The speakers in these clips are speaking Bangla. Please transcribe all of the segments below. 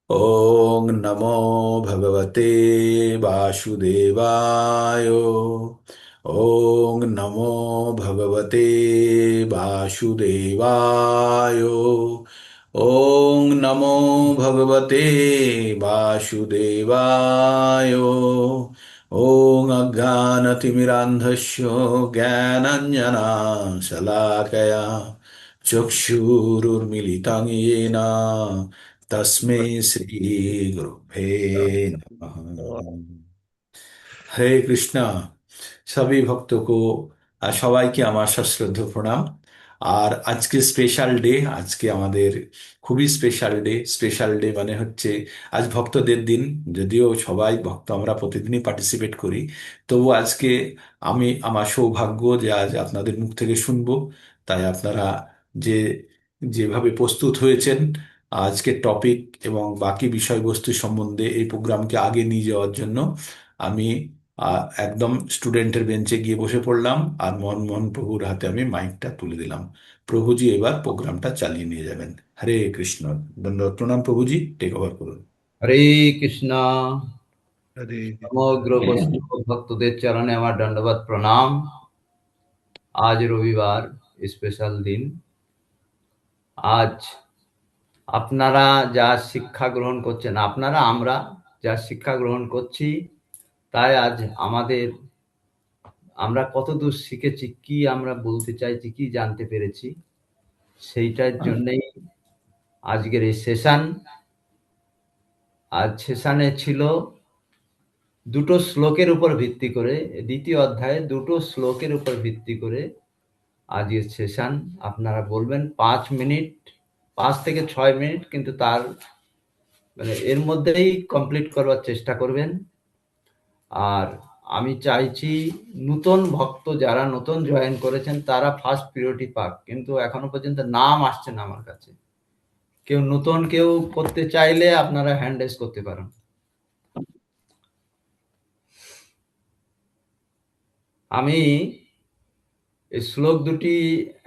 ॐ नमो भगवते वासुदेवाय। ॐ नमो भगवते वासुदेवाय। ॐ नमो भगवते वासुदेवाय। ॐ अज्ञानतिमिरान्धस्य ज्ञानाञ्जनशलाकया चक्षुरुर्मिलितं येन तस्मै श्री गुरुभ्ये नमः। হরে কৃষ্ণ। সবই ভক্তকে আর সবাইকে আমার সশ্রদ্ধ প্রণাম। আর আজকে স্পেশাল ডে, আজকে আমাদের খুবই স্পেশাল ডে মানে হচ্ছে আজ ভক্তদের দিন। যদিও সবাই ভক্ত, আমরা প্রতিদিনই পার্টিসিপেট করি, তবু আজকে আমি আমার সৌভাগ্য যে আজ আপনাদের মুখ থেকে শুনবো। তাই আপনারা যে যেভাবে প্রস্তুত হয়েছেন আজকের টপিক এবং বাকি বিষয়বস্তু সম্বন্ধে এই প্রোগ্রামকে আগে নিয়ে যাওয়ার জন্য, আমি একদম স্টুডেন্টের বেঞ্চে গিয়ে বসে পড়লাম আর মনমোহন প্রভুর হাতে আমি মাইকটা তুলে দিলাম। প্রভুজি এবার প্রোগ্রামটা চালিয়ে নিয়ে যাবেন। হরে কৃষ্ণ। ধন্যবাদ, প্রণাম প্রভুজি, টেক ওভার করুন। হরে কৃষ্ণ। হরে সমগ্র বৈষ্ণব ভক্তদের চরণে আমার দণ্ডবত প্রণাম। আজ রবিবার, স্পেশাল দিন। আজ আপনারা যা শিক্ষা গ্রহণ করছেন, আমরা যা শিক্ষা গ্রহণ করছি, তাই আজ আমরা কতদূর শিখেছি, কি আমরা বলতে চাইছি, কি জানতে পেরেছি, সেইটার জন্যই আজকের এই সেশন। আজ সেশনে ছিল দুটো শ্লোকের উপর ভিত্তি করে, দ্বিতীয় অধ্যায়ে দুটো শ্লোকের উপর ভিত্তি করে আজকের সেশন। আপনারা বলবেন 5 মিনিট, 5 থেকে 6 মিনিট, কিন্তু তার এর মধ্যেই কমপ্লিট করবার চেষ্টা করবেন। আর আমি চাইছি নতুন ভক্ত যারা নতুন জয়েন করেছেন তারা ফার্স্ট প্রিয়রিটি পাক, কিন্তু এখনো পর্যন্ত নাম আসছে না আমার কাছে। কেউ করতে চাইলে আপনারা হ্যান্ড রেজ করতে পারেন। আমি এই শ্লোক দুটি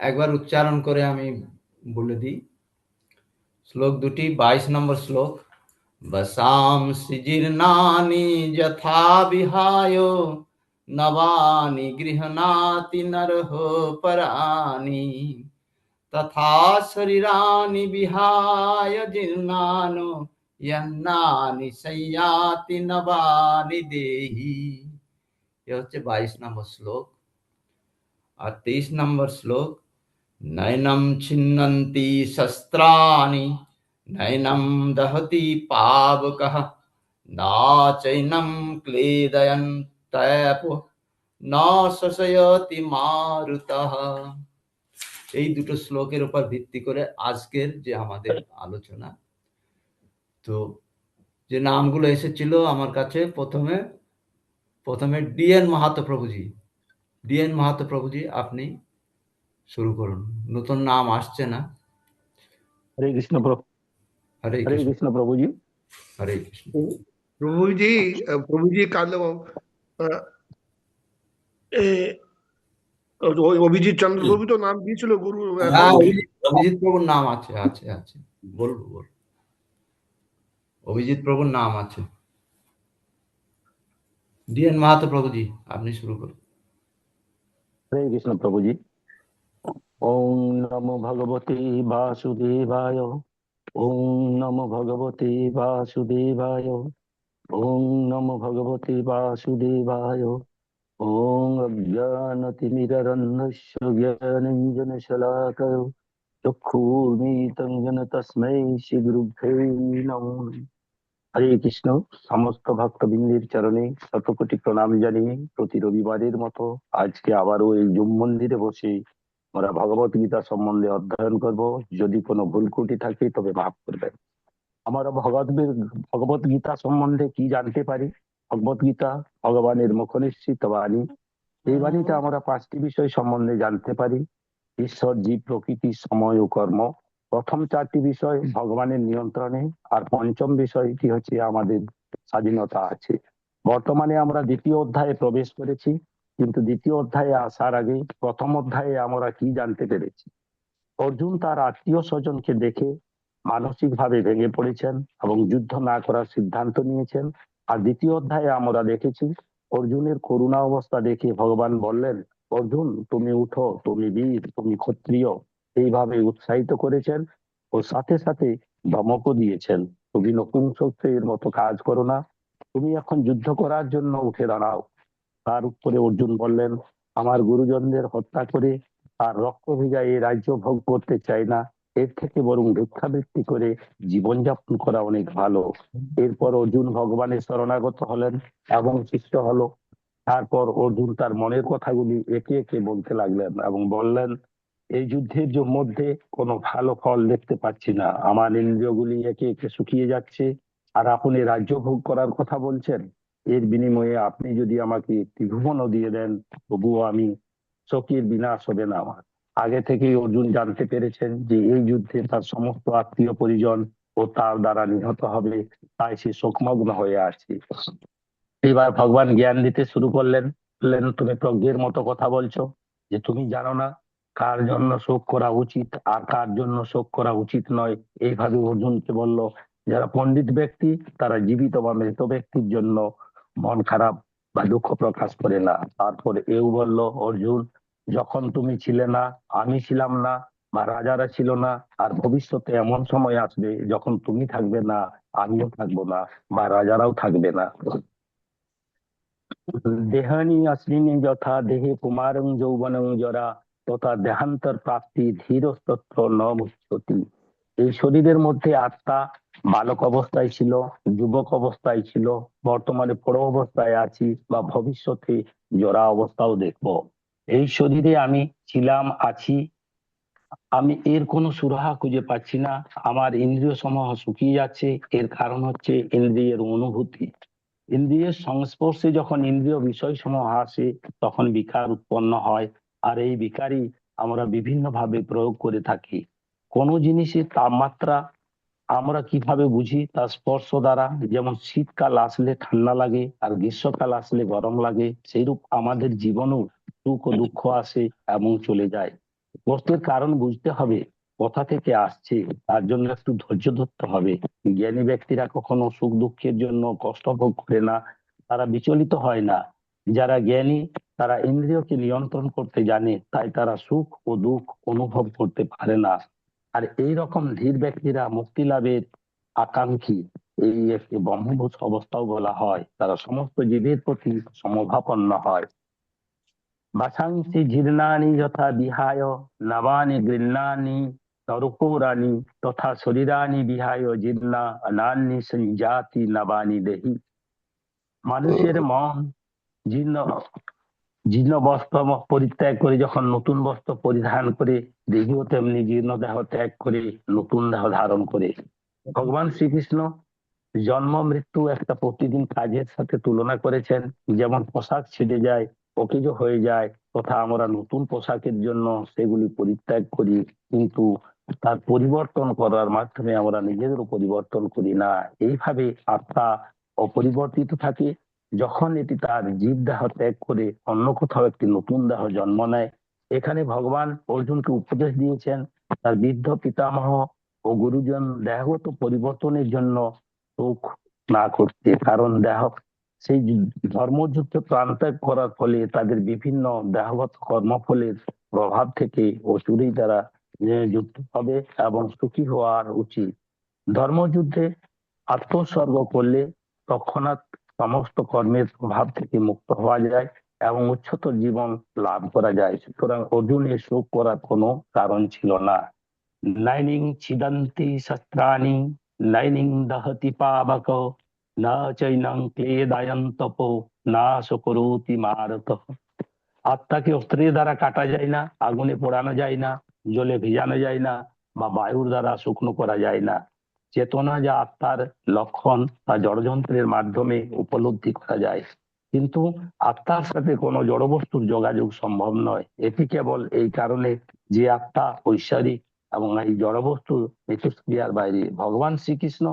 একবার উচ্চারণ করে আমি বলে দিই। শ্লোক দুটি 22 নম্বর শ্লোক। বসাংসি জীর্ণানি যথা বিহায় নবানি গৃহণাতি নরহ পরানি তথা শরীরানি বিহায় জীর্ণানো যন্নানি সংয়াতি নবানি দেহি। এ হচ্ছে 22 নম্বর শ্লোক। আর 23 নম্বর শ্লোক। নয়নম ছিন্নন্তি শস্ত্রাণি নয়নম দহতি পাবকঃ না চৈনম ক্লেদয়ন তপ না শোষয়তি মারুতঃ। এই দুটো শ্লোকের উপর ভিত্তি করে আজকের যে আমাদের আলোচনা। তো যে নামগুলো এসেছিল আমার কাছে, প্রথমে ডিএন মাহাতো প্রভুজি, আপনি শুরু করুন। নতুন নাম আসছে না। हरे कृष्ण प्रभु। हरे हरे कृष्ण। कृष्ण प्रभु जी। हरे कृष्ण। প্রভুজি কাল অভিজিৎ চন্দ্র প্রভু তো নাম দিয়েছিল গুরু হ্যাঁ, প্রভুজি। অভিজিৎ প্রভুর নাম আছে। বলবো। অভিজিৎ প্রভুর নাম আছে। ডিএন মাহাতো প্রভুজি, আপনি শুরু করুন। हरे कृष्ण प्रभु जी। ओम नमो भगवते वासुदेवाय। ओम नमो भगवते वासुदेवाय। ओम नमो भगवते वासुदेवाय। ओम अज्ञानतिमिरन्धस्य ज्ञानाञ्जनशलाकया चक्षुर्मीलितं येन तस्मै श्रीगुरुभ्यो नमः। হরে কৃষ্ণ। সমস্ত ভক্তবৃন্দের চরণে শতকোটি প্রণাম জানিয়ে প্রতি রবিবারের মতো আজকে আবারও এই জুম মন্দিরে বসে আমরা ভগবত গীতা সম্বন্ধে অধ্যয়ন করব। যদি কোনো ভুল ত্রুটি থাকে তবে মাফ করবেন। আমরা ভগবত গীতা সম্বন্ধে কি জানতে পারি? ভগবত গীতা ভগবানের মুখনিসৃত বাণী। এই বাণীতে আমরা 5টি বিষয় সম্বন্ধে জানতে পারি: ঈশ্বর, জীব, প্রকৃতি, সময় ও কর্ম। প্রথম 4টি বিষয় ভগবানের নিয়ন্ত্রণে, আর পঞ্চম বিষয়টি হচ্ছে আমাদের স্বাধীনতা আছে। বর্তমানে আমরা দ্বিতীয় অধ্যায়ে প্রবেশ করেছি, কিন্তু দ্বিতীয় অধ্যায়ে আসার আগে প্রথম অধ্যায়ে আমরা কি জানতে পেরেছি? অর্জুন তার আত্মীয় স্বজনকে দেখে মানসিকভাবে ভেঙে পড়েছেন এবং যুদ্ধ না করার সিদ্ধান্ত নিয়েছেন। আর দ্বিতীয় অধ্যায়ে আমরা দেখেছি অর্জুনের করুণা অবস্থা দেখে ভগবান বললেন, অর্জুন তুমি উঠো, তুমি বীর, তুমি ক্ষত্রিয়, এইভাবে উৎসাহিত করেছেন ও সাথে সাথে ধমকও দিয়েছেন, তুমি নপুংসকের মতো কাজ করো না, তুমি এখন যুদ্ধ করার জন্য উঠে দাঁড়াও। তার উত্তরে অর্জুন বললেন, আমার গুরুজনদের হত্যা করে আর রক্ত ভেজা এই রাজ্য ভোগ করতে চাই না, এর থেকে বরং ভিক্ষাবৃত্তি করে জীবনযাপন করা অনেক ভালো। এরপর অর্জুন ভগবানের শরণাগত হলেন এবং শিষ্য হলো। তারপর অর্জুন তার মনের কথাগুলি একে একে বলতে লাগলেন এবং বললেন, এই যুদ্ধের মধ্যে কোনো ভালো ফল দেখতে পাচ্ছি না, আমার ইন্দ্রিয়গুলি একে একে শুকিয়ে যাচ্ছে, আর আপনি রাজ্য ভোগ করার কথা বলছেন, এর বিনিময়ে আপনি যদি আমাকে ত্রিভুবনও দিয়ে দেন তবুও আমি শোকের বিনাশ হবে না আমার। আগে থেকেই অর্জুন জানতে পেরেছেন যে এই যুদ্ধে তার সমস্ত আত্মীয় পরিজন ও তার দ্বারা নিহত হবে, তাই সে শোকমগ্ন হয়ে আসছে। এবার ভগবান জ্ঞান দিতে শুরু করলেন, বললেন, তুমি প্রজ্ঞের মতো কথা বলছো, যে তুমি জানো না কার জন্য শোক করা উচিত আর কার জন্য শোক করা উচিত নয়। এইভাবে অর্জুনকে বলল, যারা পণ্ডিত ব্যক্তি তারা জীবিত বা মৃত ব্যক্তির জন্য মন খারাপ বা দুঃখ প্রকাশ করে না। তারপরে এও বলল, অর্জুন যখন তুমি ছিলে না আমি ছিলাম না, বা রাজারা ছিল না, আর ভবিষ্যতে এমন সময় আসবে যখন তুমি থাকবে না, আমিও থাকবো না, বা রাজারাও থাকবে না। দেহানি অশ্বিনী যথা দেহে কুমারং যৌবনং জরা তথা দেহান্তর প্রাপ্তি ধীরস্তত্র ন মুচ্যতি। এই শরীরের মধ্যে আত্মা বালক অবস্থায় ছিল, যুবক অবস্থায় ছিল, বর্তমানে প্রৌঢ় অবস্থায় আছি, বা ভবিষ্যতে জরা অবস্থাও দেখবো। এই শরীরে আমি ছিলাম, আছি, আমি এর কোনো সুরাহা খুঁজে পাচ্ছি না। আমার ইন্দ্রিয় সমূহ শুকিয়ে যাচ্ছে, এর কারণ হচ্ছে ইন্দ্রিয়ের অনুভূতি। ইন্দ্রিয়ের সংস্পর্শে যখন ইন্দ্রিয় বিষয় সমূহ আসে তখন বিকার উৎপন্ন হয়, আর এই বিকারই আমরা বিভিন্ন ভাবে প্রয়োগ করে থাকি। কোন জিনিসের তাপমাত্রা আমরা কিভাবে বুঝি? তার স্পর্শ দ্বারা। যেমন শীতকাল আসলে ঠান্ডা লাগে আর গ্রীষ্মকাল আসলে গরম লাগে, সেইরূপ আমাদের জীবনেও সুখ ও দুঃখ আসে এবং চলে যায়। কষ্টের কারণ বুঝতে হবে কোথা থেকে আসছে, তার জন্য একটু ধৈর্য ধরতে হবে। জ্ঞানী ব্যক্তিরা কখনো সুখ দুঃখের জন্য কষ্ট ভোগ করে না, তারা বিচলিত হয় না। যারা জ্ঞানী তারা ইন্দ্রিয়কে নিয়ন্ত্রণ করতে জানে, তাই তারা সুখ ও দুঃখ অনুভব করতে পারে না। আর এই রকম ধীর ব্যক্তিরা মুক্তি লাভের আকাঙ্ক্ষী, এই একটি ব্রহ্মভূত অবস্থাও বলা হয়। তারা সমস্ত জীবের প্রতি সমভাপন্ন হয়। বাসাংসি জীর্ণানি যথা বিহায় নবানি গৃহ্ণানি তরুপৌরাণী তথা শরীরানি বিহায় জীর্ণা অনান্যি সঞ্জাতি নবানি দেহি। মানুষের মন জীর্ণ জীর্ণ বস্ত্র পরিত্যাগ করে যখন নতুন বস্ত্র পরিধান করে, দেহীও তেমনি জীর্ণ দেহ ত্যাগ করে নতুন দেহ ধারণ করে। ভগবান শ্রীকৃষ্ণ জন্ম মৃত্যু একটা প্রতিদিন কাজের সাথে তুলনা করেছেন। যেমন পোশাক ছিঁড়ে যায়, অকেজ হয়ে যায়, তথা আমরা নতুন পোশাকের জন্য সেগুলি পরিত্যাগ করি, কিন্তু তার পরিবর্তন করার মাধ্যমে আমরা নিজেদেরও পরিবর্তন করি না। এইভাবে আত্মা অপরিবর্তিত থাকে। যখন এটি তার জীব দেহ ত্যাগ করে অন্য কোথাও একটি নতুন দেহ জন্ম নেয়, এখানে ভগবান অর্জুনকে উপদেশ দিয়েছেন তার বৃদ্ধ পিতামহ ও গুরুজন দেহগত পরিবর্তনের জন্য শোক না করতে। কারণ দেহ সেই ধর্মযুদ্ধ প্রাণত্যাগ করার ফলে তাদের বিভিন্ন দেহগত কর্মফলের প্রভাব থেকে অসুরেই তারা যুক্ত হবে এবং সুখী হওয়ার উচিত। ধর্মযুদ্ধে আত্মোৎসর্গ করলে তৎক্ষণাৎ সমস্ত কর্মের প্রভাব থেকে মুক্ত হওয়া যায় এবং উচ্চতর জীবন লাভ করা যায়। সুতরাং অর্জুনের শোক করার কোনো কারণ ছিল না। নৈনিং ছিদন্তি শস্ত্রাণি নৈনিং দহতি পাবক না চৈনং ক্লেদায়ং তপো না সকরোতি মারতঃ। আত্মাকে অস্ত্রের দ্বারা কাটা যায় না, আগুনে পোড়ানো যায় না, জলে ভিজানো যায় না, বা বায়ুর দ্বারা শুকনো করা যায় না। চেতনা যা আত্মার লক্ষণ তা জড়যন্ত্রের মাধ্যমে উপলব্ধি করা যায়, কিন্তু আত্মার সাথে কোনো জড়বস্তুর যোগাযোগ সম্ভব নয়। এটি কেবল এই কারণে যে আত্মা ঐশ্বরিক এবং এই জড়বস্তু মিথস্ক্রিয়ার বাইরে। ভগবান শ্রীকৃষ্ণ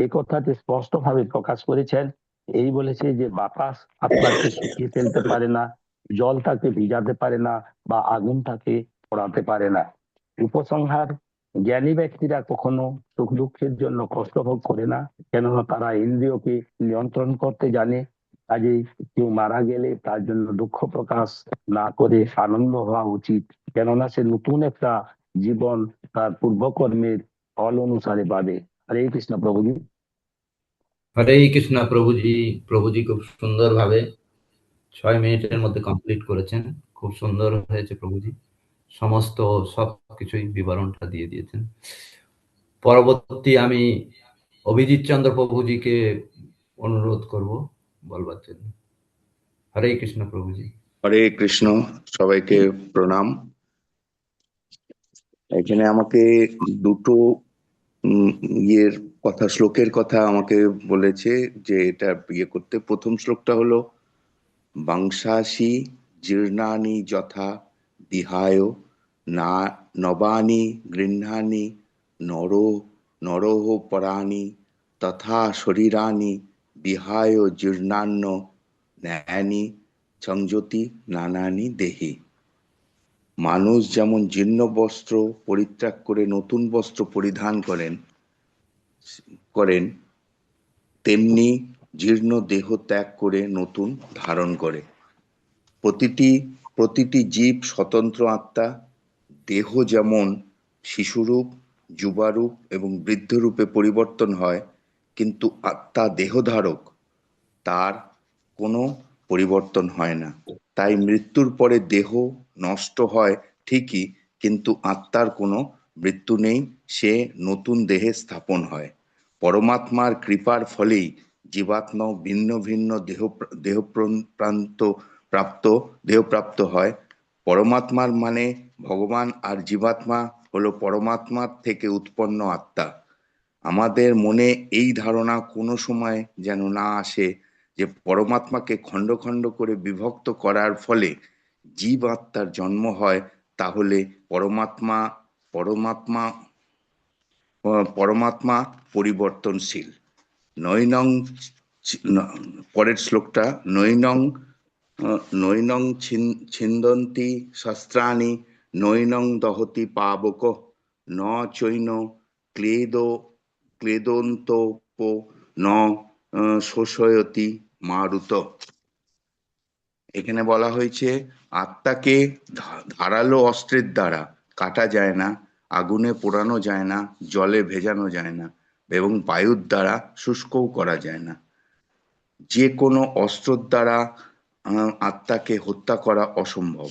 এই কথাটি স্পষ্ট ভাবে প্রকাশ করেছেন। এই বলেছে যে বাতাস আত্মাকে শুকিয়ে ফেলতে পারে না, জল তাকে ভিজাতে পারে না, বা আগুন তাকে পোড়াতে পারে না। উপসংহার, জ্ঞানী ব্যক্তিরা কখনো সুখ দুঃখের জন্য কষ্ট ভোগ করে না, কেননা তারা ইন্দ্রিয়কে নিয়ন্ত্রণ করতে জানে। কাজে কেউ মারা গেলে তার জন্য দুঃখ প্রকাশ না করে আনন্দ হওয়া উচিত, কেননা সে নতুন একটা জীবন তার পূর্বকর্মের ফল অনুসারে পাবে। হরে কৃষ্ণ প্রভুজি। হরে কৃষ্ণ প্রভুজি। প্রভুজি খুব সুন্দরভাবে 6 মিনিটের মধ্যে কমপ্লিট করেছেন। খুব সুন্দর হয়েছে প্রভুজি, সমস্ত সবকিছুই বিবরণটা দিয়ে দিয়েছেন। পরবর্তী আমি অভিজিৎ চন্দ্র প্রভুজিকে অনুরোধ করব বলবার জন্য। হরে কৃষ্ণ প্রভুজি। হরে কৃষ্ণ, সবাইকে প্রণাম। এখানে আমাকে দুটো ইয়ের কথা, শ্লোকের কথা আমাকে বলেছে যে এটা করতে। প্রথম শ্লোকটা হলো বাংশাসি জীর্ণানি যথা বিহায় না নবানি গৃহ্ণানি নরো নরোহ পরাণি তথা শরীরানি বিহায় জীর্ণান্ন ন্যায়ানি সংযতি নানানি দেহি। মানুষ যেমন জীর্ণ বস্ত্র পরিত্যাগ করে নতুন বস্ত্র পরিধান করেন তেমনি জীর্ণ দেহ ত্যাগ করে নতুন ধারণ করে। প্রতিটি জীব স্বতন্ত্র আত্মা। দেহ যেমন শিশুরূপ, যুবারূপ এবং বৃদ্ধরূপে পরিবর্তন হয়, কিন্তু আত্মা দেহধারক, তার কোনো পরিবর্তন হয় না। তাই মৃত্যুর পরে দেহ নষ্ট হয় ঠিকই, কিন্তু আত্মার কোনো মৃত্যু নেই, সে নতুন দেহে স্থাপন হয়। পরমাত্মার কৃপার ফলেই জীবাত্মা ভিন্ন ভিন্ন দেহপ্রাপ্ত হয়। পরমাত্মার মানে ভগবান, আর জীবাত্মা হলো পরমাত্মার থেকে উৎপন্ন আত্মা। আমাদের মনে এই ধারণা কোনো সময় যেন না আসে যে পরমাত্মাকে খণ্ড খণ্ড করে বিভক্ত করার ফলে জীব আত্মার জন্ম হয়। তাহলে পরমাত্মা পরমাত্মা পরমাত্মা পরিবর্তনশীল। নৈনং পরের শ্লোকটা নৈনং ছিন্দন্তি শস্ত্রাণি নৈনং দহতি পাবক ন চৈন ক্লেদন্তোপ ন শোষয়তি মারুত। এখানে বলা হয়েছে আত্মাকে ধারালো অস্ত্রের দ্বারা কাটা যায় না, আগুনে পোড়ানো যায় না, জলে ভেজানো যায় না এবং বায়ুর দ্বারা শুষ্কও করা যায় না। যে কোনো অস্ত্রের দ্বারা আত্মাকে হত্যা করা অসম্ভব।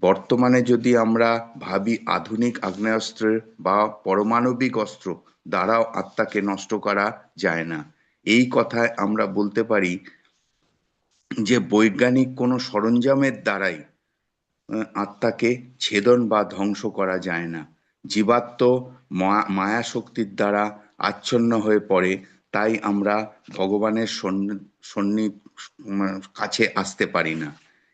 বর্তমানে যদি আমরা ভাবি আধুনিক আগ্নেয়াস্ত্রের বা পারমাণবিক অস্ত্র দ্বারাও আত্মাকে নষ্ট করা যায় না। এই কথায় আমরা বলতে পারি যে বৈজ্ঞানিক কোনো সরঞ্জামের দ্বারাই আত্মাকে ছেদন বা ধ্বংস করা যায় না। জীবাত্ম মায়া শক্তির দ্বারা আচ্ছন্ন হয়ে পড়ে, তাই আমরা ভগবানের কাছে আসতে পারি না।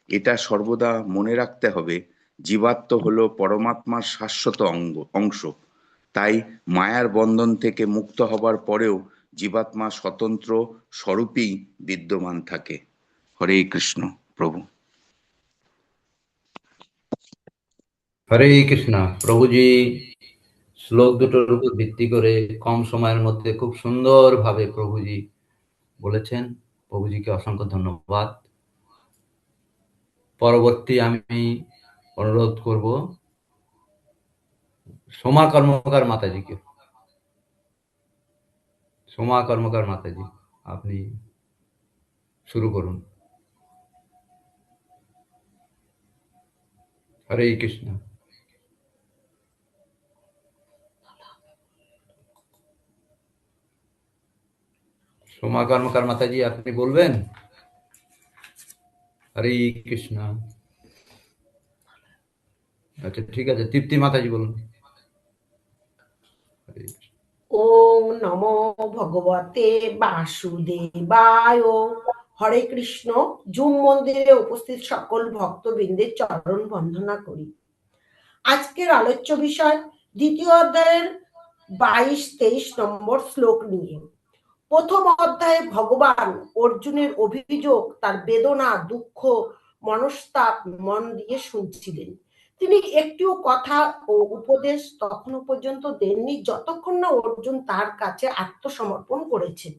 এটা সর্বদা মনে রাখতে হবে। জীবাত্ম হলো পরমাত্মার শাশ্বত অংশ। তাই মায়ার বন্ধন থেকে মুক্ত হবার পরেও জীবাত্মা স্বতন্ত্র স্বরূপেই বিদ্যমান থাকে। হরে কৃষ্ণ প্রভু। হরে কৃষ্ণ প্রভুজি। শ্লোক দুটোর উপর ভিত্তি করে কম সময়ের মধ্যে খুব সুন্দরভাবে প্রভুজি বলেছেন। প্রভুজিকে অসংখ্য ধন্যবাদ। পরবর্তী আমি অনুরোধ করব সোমা কর্মকার মাতাজিকে। সোমা কর্মকার মাতাজি, আপনি শুরু করুন। হরে কৃষ্ণ। সোমা কর্মকার মাতাজি, আপনি বলবেন? হরে কৃষ্ণ। আচ্ছা, ঠিক আছে, তৃপ্তি মাতাজি বলুন। হরে কৃষ্ণ। ওম নমো ভগবতে বাসুদেবায়। হরে কৃষ্ণ। জুম মন্দিরে উপস্থিত সকল ভক্তবৃন্দের চরণ বন্দনা করি। আজকের আলোচ্য বিষয় দ্বিতীয় অধ্যায়ের 22-23 নম্বর শ্লোক নিয়ে। প্রথম অধ্যায়ে ভগবান অর্জুনের অভিযোগ, তার বেদনা, দুঃখ, মনস্তাপ মন দিয়ে শুনছিলেন। তিনি একটিও কথা ও উপদেশ তখনও পর্যন্ত দেননি যতক্ষণ না অর্জুন তার কাছে আত্মসমর্পণ করেছেন।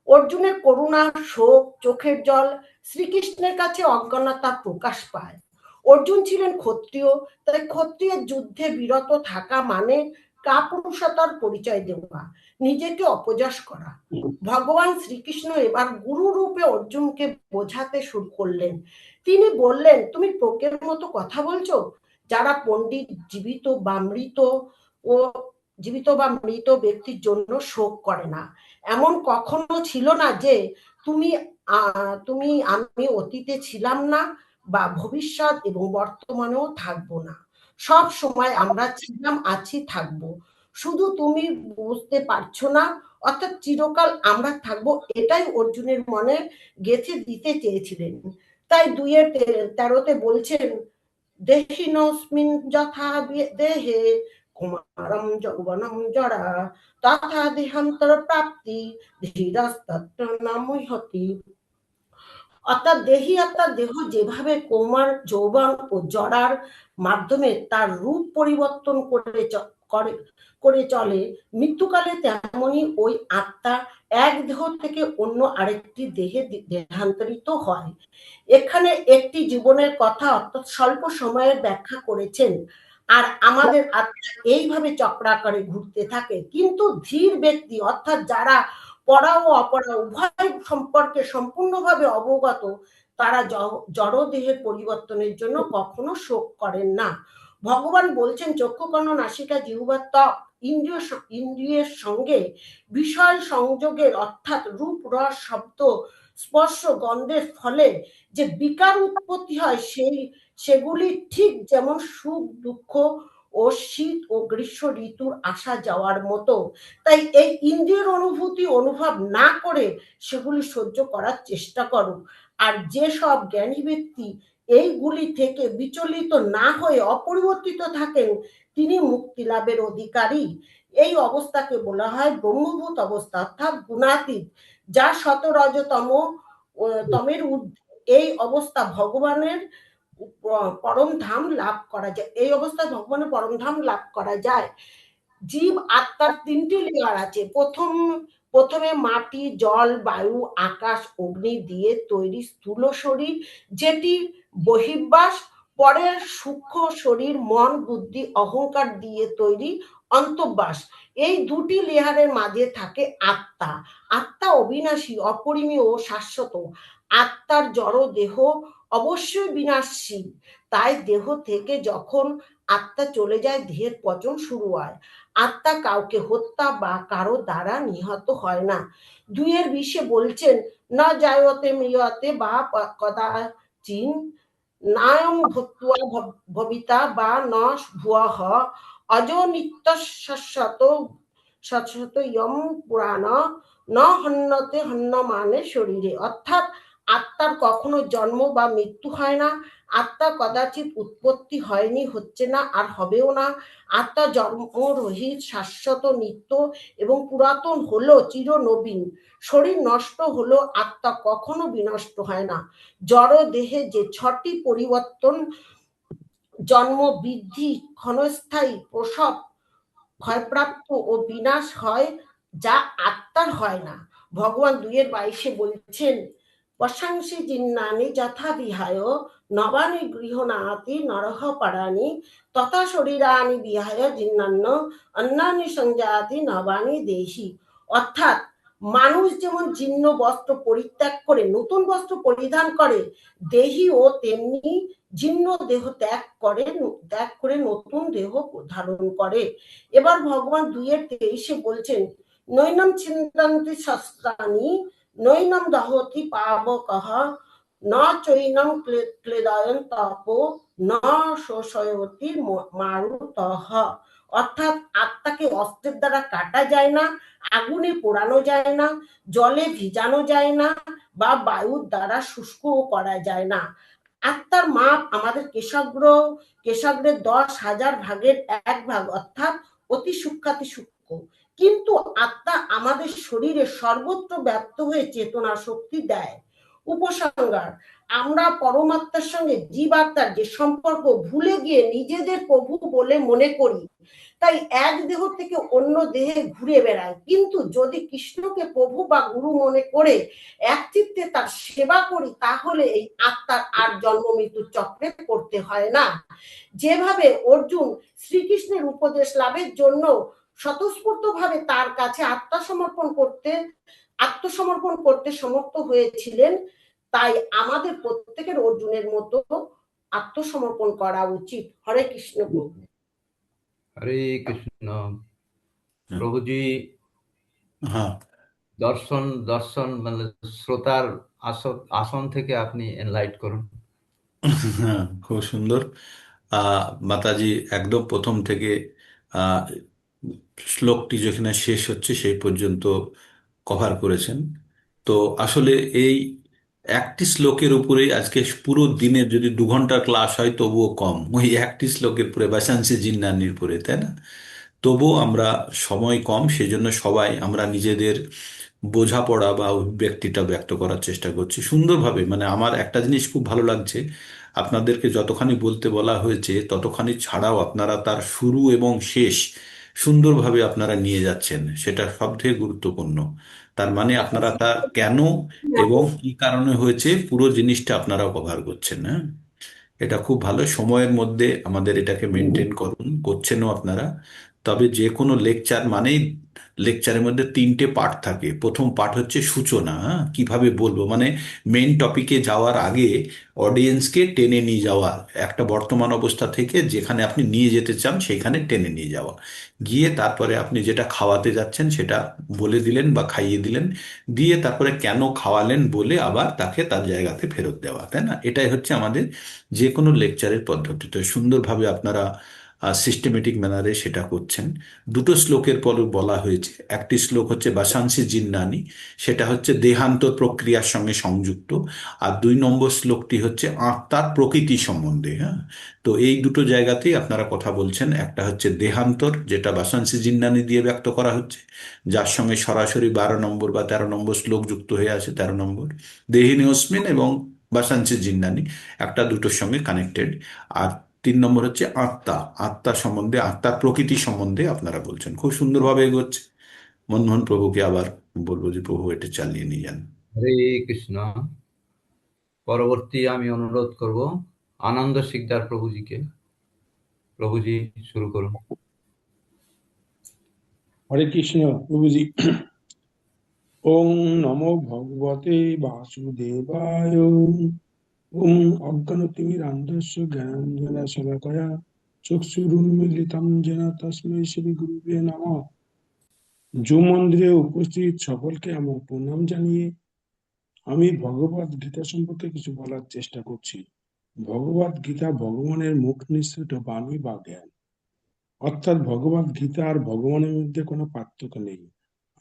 অর্জুনের করুণা, শোক, চোখের জল শ্রীকৃষ্ণের কাছে অজ্ঞানতা প্রকাশ পায়। অর্জুন ছিলেন ক্ষত্রিয়, তাই ক্ষত্রিয়ের যুদ্ধে বিরত থাকা মানে কাপুরুষতার পরিচয় দেওয়া, নিজেকে অপযশ করা। ভগবান শ্রীকৃষ্ণ এবার গুরু রূপে অর্জুনকে বোঝাতে শুরু করলেন। তিনি বললেন, তুমি পোকের মতো কথা বলছো, যারা পণ্ডিত জীবিত বা মৃত ব্যক্তির জন্য শোক করে না। এমন কখনো ছিল না যে আমি অতীতে ছিলাম না বা ভবিষ্যৎ এবং বর্তমানেও থাকবো না। সব সময় আমরা ছিলাম, আছি, থাকবো। শুধু তুমি বুঝতে পারছো না, অর্থাৎ চিরকাল আমরা থাকবো, এটাই অর্জুনের মনে গেঁথে দিতে চেয়েছিলেন। তাই 2:13 বলছেন, দেহিনস্মিন যথা দেহে কুমারম যৌবনম জরা তথা দেহান্তর প্রাপ্তি ধীরস্তত্র নামহতি। অর্থাৎ দেহি অর্থাৎ দেহ যেভাবে কৌমার, যৌবন ও জরার মাধ্যমে তার রূপ পরিবর্তন করে চলে, মৃত্যুকালে তেমনি ওই আত্মা এক দেহ থেকে অন্য আরেকটি দেহে দেহান্তরিত হয়। এখানে একটি জীবনের কথা অর্থাৎ স্বল্প সময়ের ব্যাখ্যা করেছেন, আর আমাদের আত্মা এইভাবে চক্রাকারে ঘুরতে থাকে। কিন্তু ধীর ব্যক্তি অর্থাৎ যারা পড়া ও অপরা উভয় সম্পর্কে সম্পূর্ণভাবে অবগত, তারা জড় দেহের পরিবর্তনের জন্য কখনো শোক করেন না। ভগবান বলছেন, চক্ষু, কর্ণ, নাসিকা, জিহ্বা, ত্বক ইন্দ্রিয়ের সঙ্গে বিষয় সংযোগের অর্থাৎ রূপ, রস, শব্দ, স্পর্শ, গন্ধের ফলে যে বিকার উৎপত্তি হয়, সেগুলি ঠিক যেমন সুখ, দুঃখ ও শীত ও গ্রীষ্ম ঋতুর আসা যাওয়ার মতো। তাই এই ইন্দ্রিয়ের অনুভূতি অনুভব না করে সেগুলি সহ্য করার চেষ্টা করো। আর যেসব জ্ঞানী ব্যক্তি এইগুলি থেকে বিচলিত না হয়ে অপরিবর্তিত থাকেন, তিনি মুক্তি লাভের অধিকারী। এই অবস্থাকে বলা হয় ব্রহ্মভূত অবস্থা অর্থাৎ গুণাতীত, যা তমের ঊর্ধ্বে। এই অবস্থা ভগবানের পরম ধাম লাভ করা যায়। এই অবস্থায় ভগবানের পরম ধাম লাভ করা যায়। জীব আত্মার 3টি লেয়ার আছে। প্রথমে মাটি, জল, বায়ু, আকাশ, অগ্নি দিয়ে তৈরি স্থূল শরীর, যেটি বহির্বাস। পরে সূক্ষ্ম শরীর, মন, বুদ্ধি, অহংকার দিয়ে তৈরি অন্তর্বাস। এই 2টি লেয়ারের মাঝে থাকে আত্মা। আত্মা অবিনাশী, অপরিমেয় ও শাশ্বত। আত্মার জড় দেহ অবশ্যই বিনাশশীল, তাই দেহ থেকে যখন আত্মা চলে যায়, দেহের পচন শুরু হয়। আত্মা কাউকে হত্যা বা কারো দ্বারা নিহত হয় না। 2:20 বলছেন, না জায়তে ম্রিয়তে বা কদাচিন নায়ং ভূত্বা ভবিতা বা ন ভুবঃ অজো নিত্য শাশ্বত ইয়ং পুরাণ ন হন্যতে হন্যমানে শরীরে। অর্থাৎ আত্মার কখনো জন্ম বা মৃত্যু হয় না। আত্মা কদাচিৎ উৎপত্তি হয়নি, হচ্ছে না, আর হবেও না। আত্মা জন্মরহিত, শাশ্বত, নিত্য এবং পুরাতন হলো চিরনবীন। শরীর নষ্ট হলো, আত্মা কখনো বিনষ্ট হয় না। জড় দেহে যে 6টি পরিবর্তন, জন্ম, বৃদ্ধি, ক্ষণস্থায়ী, প্রসব, ক্ষয়প্রাপ্ত ও বিনাশ হয়, যা আত্মার হয় না। ভগবান 2:22 বলছেন, প্রশংসি জিন্নানি যথা বিহায় নবানি গৃহণাতি নরহ পরাণি তথা শরীরানি বিহায় জিন্নান্ন অন্যানি সংজাতি নবানি দেহি। অর্থাৎ মানুষ যেমন জীর্ণ বস্ত্র পরিত্যাগ করে নতুন বস্ত্র পরিধান করে, দেহীও তেমনি জীর্ণ দেহ ত্যাগ করে নতুন দেহ ধারণ করে। এবার ভগবান 2:23 বলছেন, নৈনম ছিন্দন্তি শস্ত্রাণি নৈনম দহতি পাবকঃ ন চৈনম ক্লেদয়ন তপো ন শোষয়তি মারুতঃ। অর্থাৎ আত্মাকে অস্ত্রের দ্বারা কাটা যায় না, আগুনে পোড়ানো যায় না, জলে ভিজানো যায় না, বা বায়ুর দ্বারা শুষ্কও করা যায় না। আত্মার মাপ আমাদের কেশাগ্রের 10,000 ভাগের 1 ভাগ, অর্থাৎ অতি সূক্ষ্মাতি সূক্ষ্ম। কিন্তু আত্মা আমাদের শরীরে সর্বত্র ব্যাপ্ত হয়ে চেতনা শক্তি দেয়। উপসংহার: আমরা পরমাত্মার সঙ্গে জীবাত্মার যে সম্পর্ক ভুলে গিয়ে নিজেদের প্রভু বলে মনে করি, তাই এক দেহ থেকে অন্য দেহে ঘুরে বেড়ায়। কিন্তু যদি কৃষ্ণকে প্রভু বা গুরু মনে করে এক চিত্তে তার সেবা করি, তাহলে এই আত্মার আর জন্ম মৃত্যুর চক্রে পড়তে হয় না। যেভাবে অর্জুন শ্রীকৃষ্ণের উপদেশ লাভের জন্য স্বতঃস্ফূর্তভাবে তার কাছে আত্মসমর্পণ করতে সমর্থ হয়েছিলেন, তাই আমাদের প্রত্যেকের অর্জুনের মতো আত্মসমর্পণ করা উচিত। হরে কৃষ্ণ প্রভু। হরে কৃষ্ণ। প্রভুজি, হ্যাঁ, দর্শন মানে শ্রোতার আসন থেকে আপনি এনলাইট করুন। হ্যাঁ, খুব সুন্দর। মাতাজি একদম প্রথম থেকে আহ, শ্লোকটি যেখানে শেষ হচ্ছে সেই পর্যন্ত কভার করেছেন। তো আসলে এই একটি শ্লোকের উপরেই আজকে পুরো দিনের যদি 2 ঘন্টার ক্লাস হয় তবুও কম, ওই একটি শ্লোকের পরে বাসাংসি জিন্নানির পরে, তাই না? তবুও আমরা সময় কম, সেজন্য সবাই আমরা নিজেদের বোঝাপড়া বা অভিব্যক্তিটা ব্যক্ত করার চেষ্টা করছি সুন্দরভাবে। মানে আমার একটা জিনিস খুব ভালো লাগছে, আপনাদেরকে যতখানি বলতে বলা হয়েছে ততখানি ছাড়াও আপনারা তার শুরু এবং শেষ সুন্দরভাবে আপনারা নিয়ে যাচ্ছেন, সেটা সবথেকে গুরুত্বপূর্ণ। তার মানে আপনারা তা কেন এবং কি কারণে হয়েছে পুরো জিনিসটা আপনারা কভার করছেন। হ্যাঁ, এটা খুব ভালো। সময়ের মধ্যে আমাদের এটাকে মেনটেন করছেনও আপনারা। তবে যে কোনো লেকচার মানেই লেকচারের মধ্যে 3টে পার্ট থাকে। প্রথম পার্ট হচ্ছে সূচনা, হ্যাঁ, কিভাবে বলবো, মানে মেইন টপিকে যাওয়ার আগে অডিয়েন্সকে টেনে নিয়ে যাওয়া, একটা বর্তমান অবস্থা থেকে যেখানে আপনি নিয়ে যেতে চান সেখানে টেনে নিয়ে যাওয়া, গিয়ে তারপরে আপনি যেটা খাওয়াতে যাচ্ছেন সেটা বলে দিলেন বা খাইয়ে দিলেন, দিয়ে তারপরে কেন খাওয়ালেন বলে আবার তাকে তার জায়গাতে ফেরত দেওয়া, তাই না? এটাই হচ্ছে আমাদের যে কোনো লেকচারের পদ্ধতি। তো সুন্দরভাবে আপনারা সিস্টেমেটিক ম্যানারে সেটা করছেন। 2টো শ্লোকের পর বলা হয়েছে, একটি শ্লোক হচ্ছে বাসাংসি জিন্নানি, সেটা হচ্ছে দেহান্তর প্রক্রিয়ার সঙ্গে সংযুক্ত। আর 2 নম্বর শ্লোকটি হচ্ছে আত্মার প্রকৃতি সম্বন্ধে। হ্যাঁ, তো এই দুটো জায়গাতেই আপনারা কথা বলছেন। একটা হচ্ছে দেহান্তর, যেটা বাসাংসি জিন্নানি দিয়ে ব্যক্ত করা হচ্ছে, যার সঙ্গে সরাসরি 12 নম্বর বা 13 নম্বর শ্লোক যুক্ত হয়ে আছে। 13 নম্বর দেহিনী অস্মিন এবং বাসাংসি জিন্নানি একটা দুটোর সঙ্গে কানেক্টেড। আর 3 নম্বর হচ্ছে আত্মা, আত্মা সম্বন্ধে, আত্মার প্রকৃতি সম্বন্ধে আপনারা বলছেন। খুব সুন্দরভাবে এগোচ্ছে। মনমোহন প্রভুকে আবার বলবো যে প্রভু এটা চালিয়ে নিয়ে যান। হরে কৃষ্ণ। পরবর্তী আমি অনুরোধ করব আনন্দ শিকদার প্রভুজিকে। প্রভুজি, শুরু করুন। হরে কৃষ্ণ প্রভুজি। ওম নমো ভগবতে বাসুদেবায়। ওম অজ্ঞানতিমিরান্ধস্য জ্ঞানাঞ্জনশলাকয়া চক্ষুরুন্মীলিতং যেন তস্मै শ্রী গুরুবে নমঃ। জু মন্দিরে উপস্থিত সকলকে আমার প্রণাম জানিয়ে আমি ভগবত গীতা সম্পর্কে কিছু বলার চেষ্টা করছি। ভগবত গীতা ভগবানের মুখ নিঃসৃত বাণী বা জ্ঞান, অর্থাৎ ভগবত গীতা আর ভগবানের মধ্যে কোনো পার্থক্য নেই।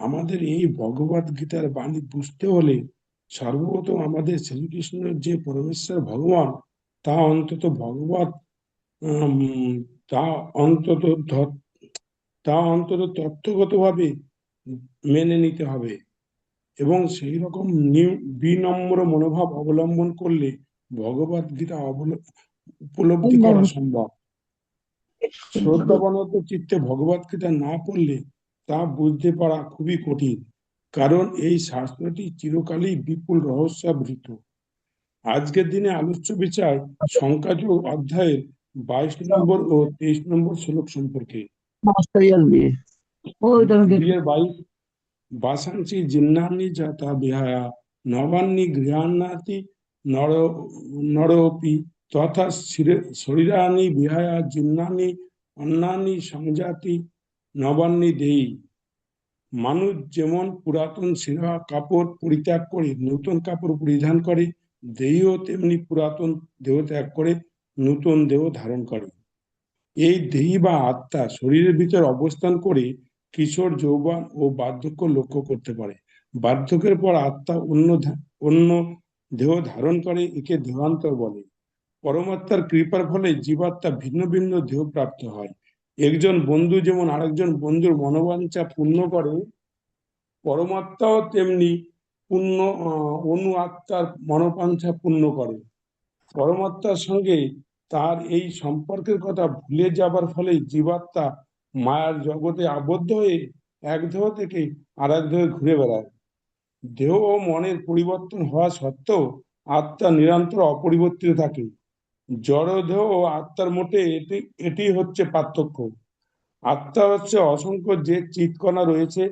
আমাদের এই ভগবত গীতার বাণী বুঝতে হলে সর্বপ্রথম আমাদের শ্রীকৃষ্ণের যে পরমেশ্বর ভগবান, তা অন্তত ভগবত উম, তা অন্তত তা অন্তত তত্ত্বগতভাবে মেনে নিতে হবে এবং সেই রকম বিনম্র মনোভাব অবলম্বন করলে ভগবত গীতা উপলব্ধি করা সম্ভব। শ্রদ্ধাবনত চিত্তে ভগবত গীতা না পড়লে তা বুঝতে পারা খুবই কঠিন, কারণ এই শাস্ত্রটি চিরকালই বিপুল রহস্যাবৃত। আজকের দিনে আলোচ্য বিষয় সংখ্যাযোগ অধ্যায়ের 22 নম্বর ও 23 নম্বর শ্লোক সম্পর্কে। 22 বাসাংসি জিন্নানি যাতা বিহায়া নবান্নি গৃহান্নাতি নর নরোপি তথা শরীরানি বিহায়া জিন্নানি অন্যানি সংজাতি নবান্নি দেই। মানুষ যেমন পুরাতন ছেঁড়া কাপড় পরিত্যাগ করে নতুন কাপড় পরিধান করে, দেহও তেমনি পুরাতন দেহ ত্যাগ করে নতুন দেহ ধারণ করে। এই দেহি বা আত্মা শরীরের ভিতর অবস্থান করে কিশোর, যৌবন ও বার্ধক্য লক্ষ্য করতে পারে। বার্ধক্যের পর আত্মা অন্য দেহ ধারণ করে, একে দেহান্তর বলে। পরমাত্মার কৃপার ফলে জীবাত্মা ভিন্ন ভিন্ন দেহ প্রাপ্ত হয়। একজন বন্ধু যেমন আরেকজন বন্ধুর মনোবাঞ্ছা পূর্ণ করে, পরমাত্মাও তেমনি পূর্ণ অনু আত্মার মনোবাঞ্ছা পূর্ণ করে। পরমাত্মার সঙ্গে তার এই সম্পর্কের কথা ভুলে যাবার ফলে জীবাত্মা মায়ার জগতে আবদ্ধ হয়ে এক দেহ থেকে আর এক দেহে ঘুরে বেড়ায়। দেহ ও মনের পরিবর্তন হওয়া সত্ত্বেও আত্মা নিরন্তর অপরিবর্তিত থাকে। জড় দেহ ও আত্মার মধ্যে এটি হচ্ছে পার্থক্য। আত্মা হচ্ছে অসংখ্য যে চিৎকণা রয়েছে,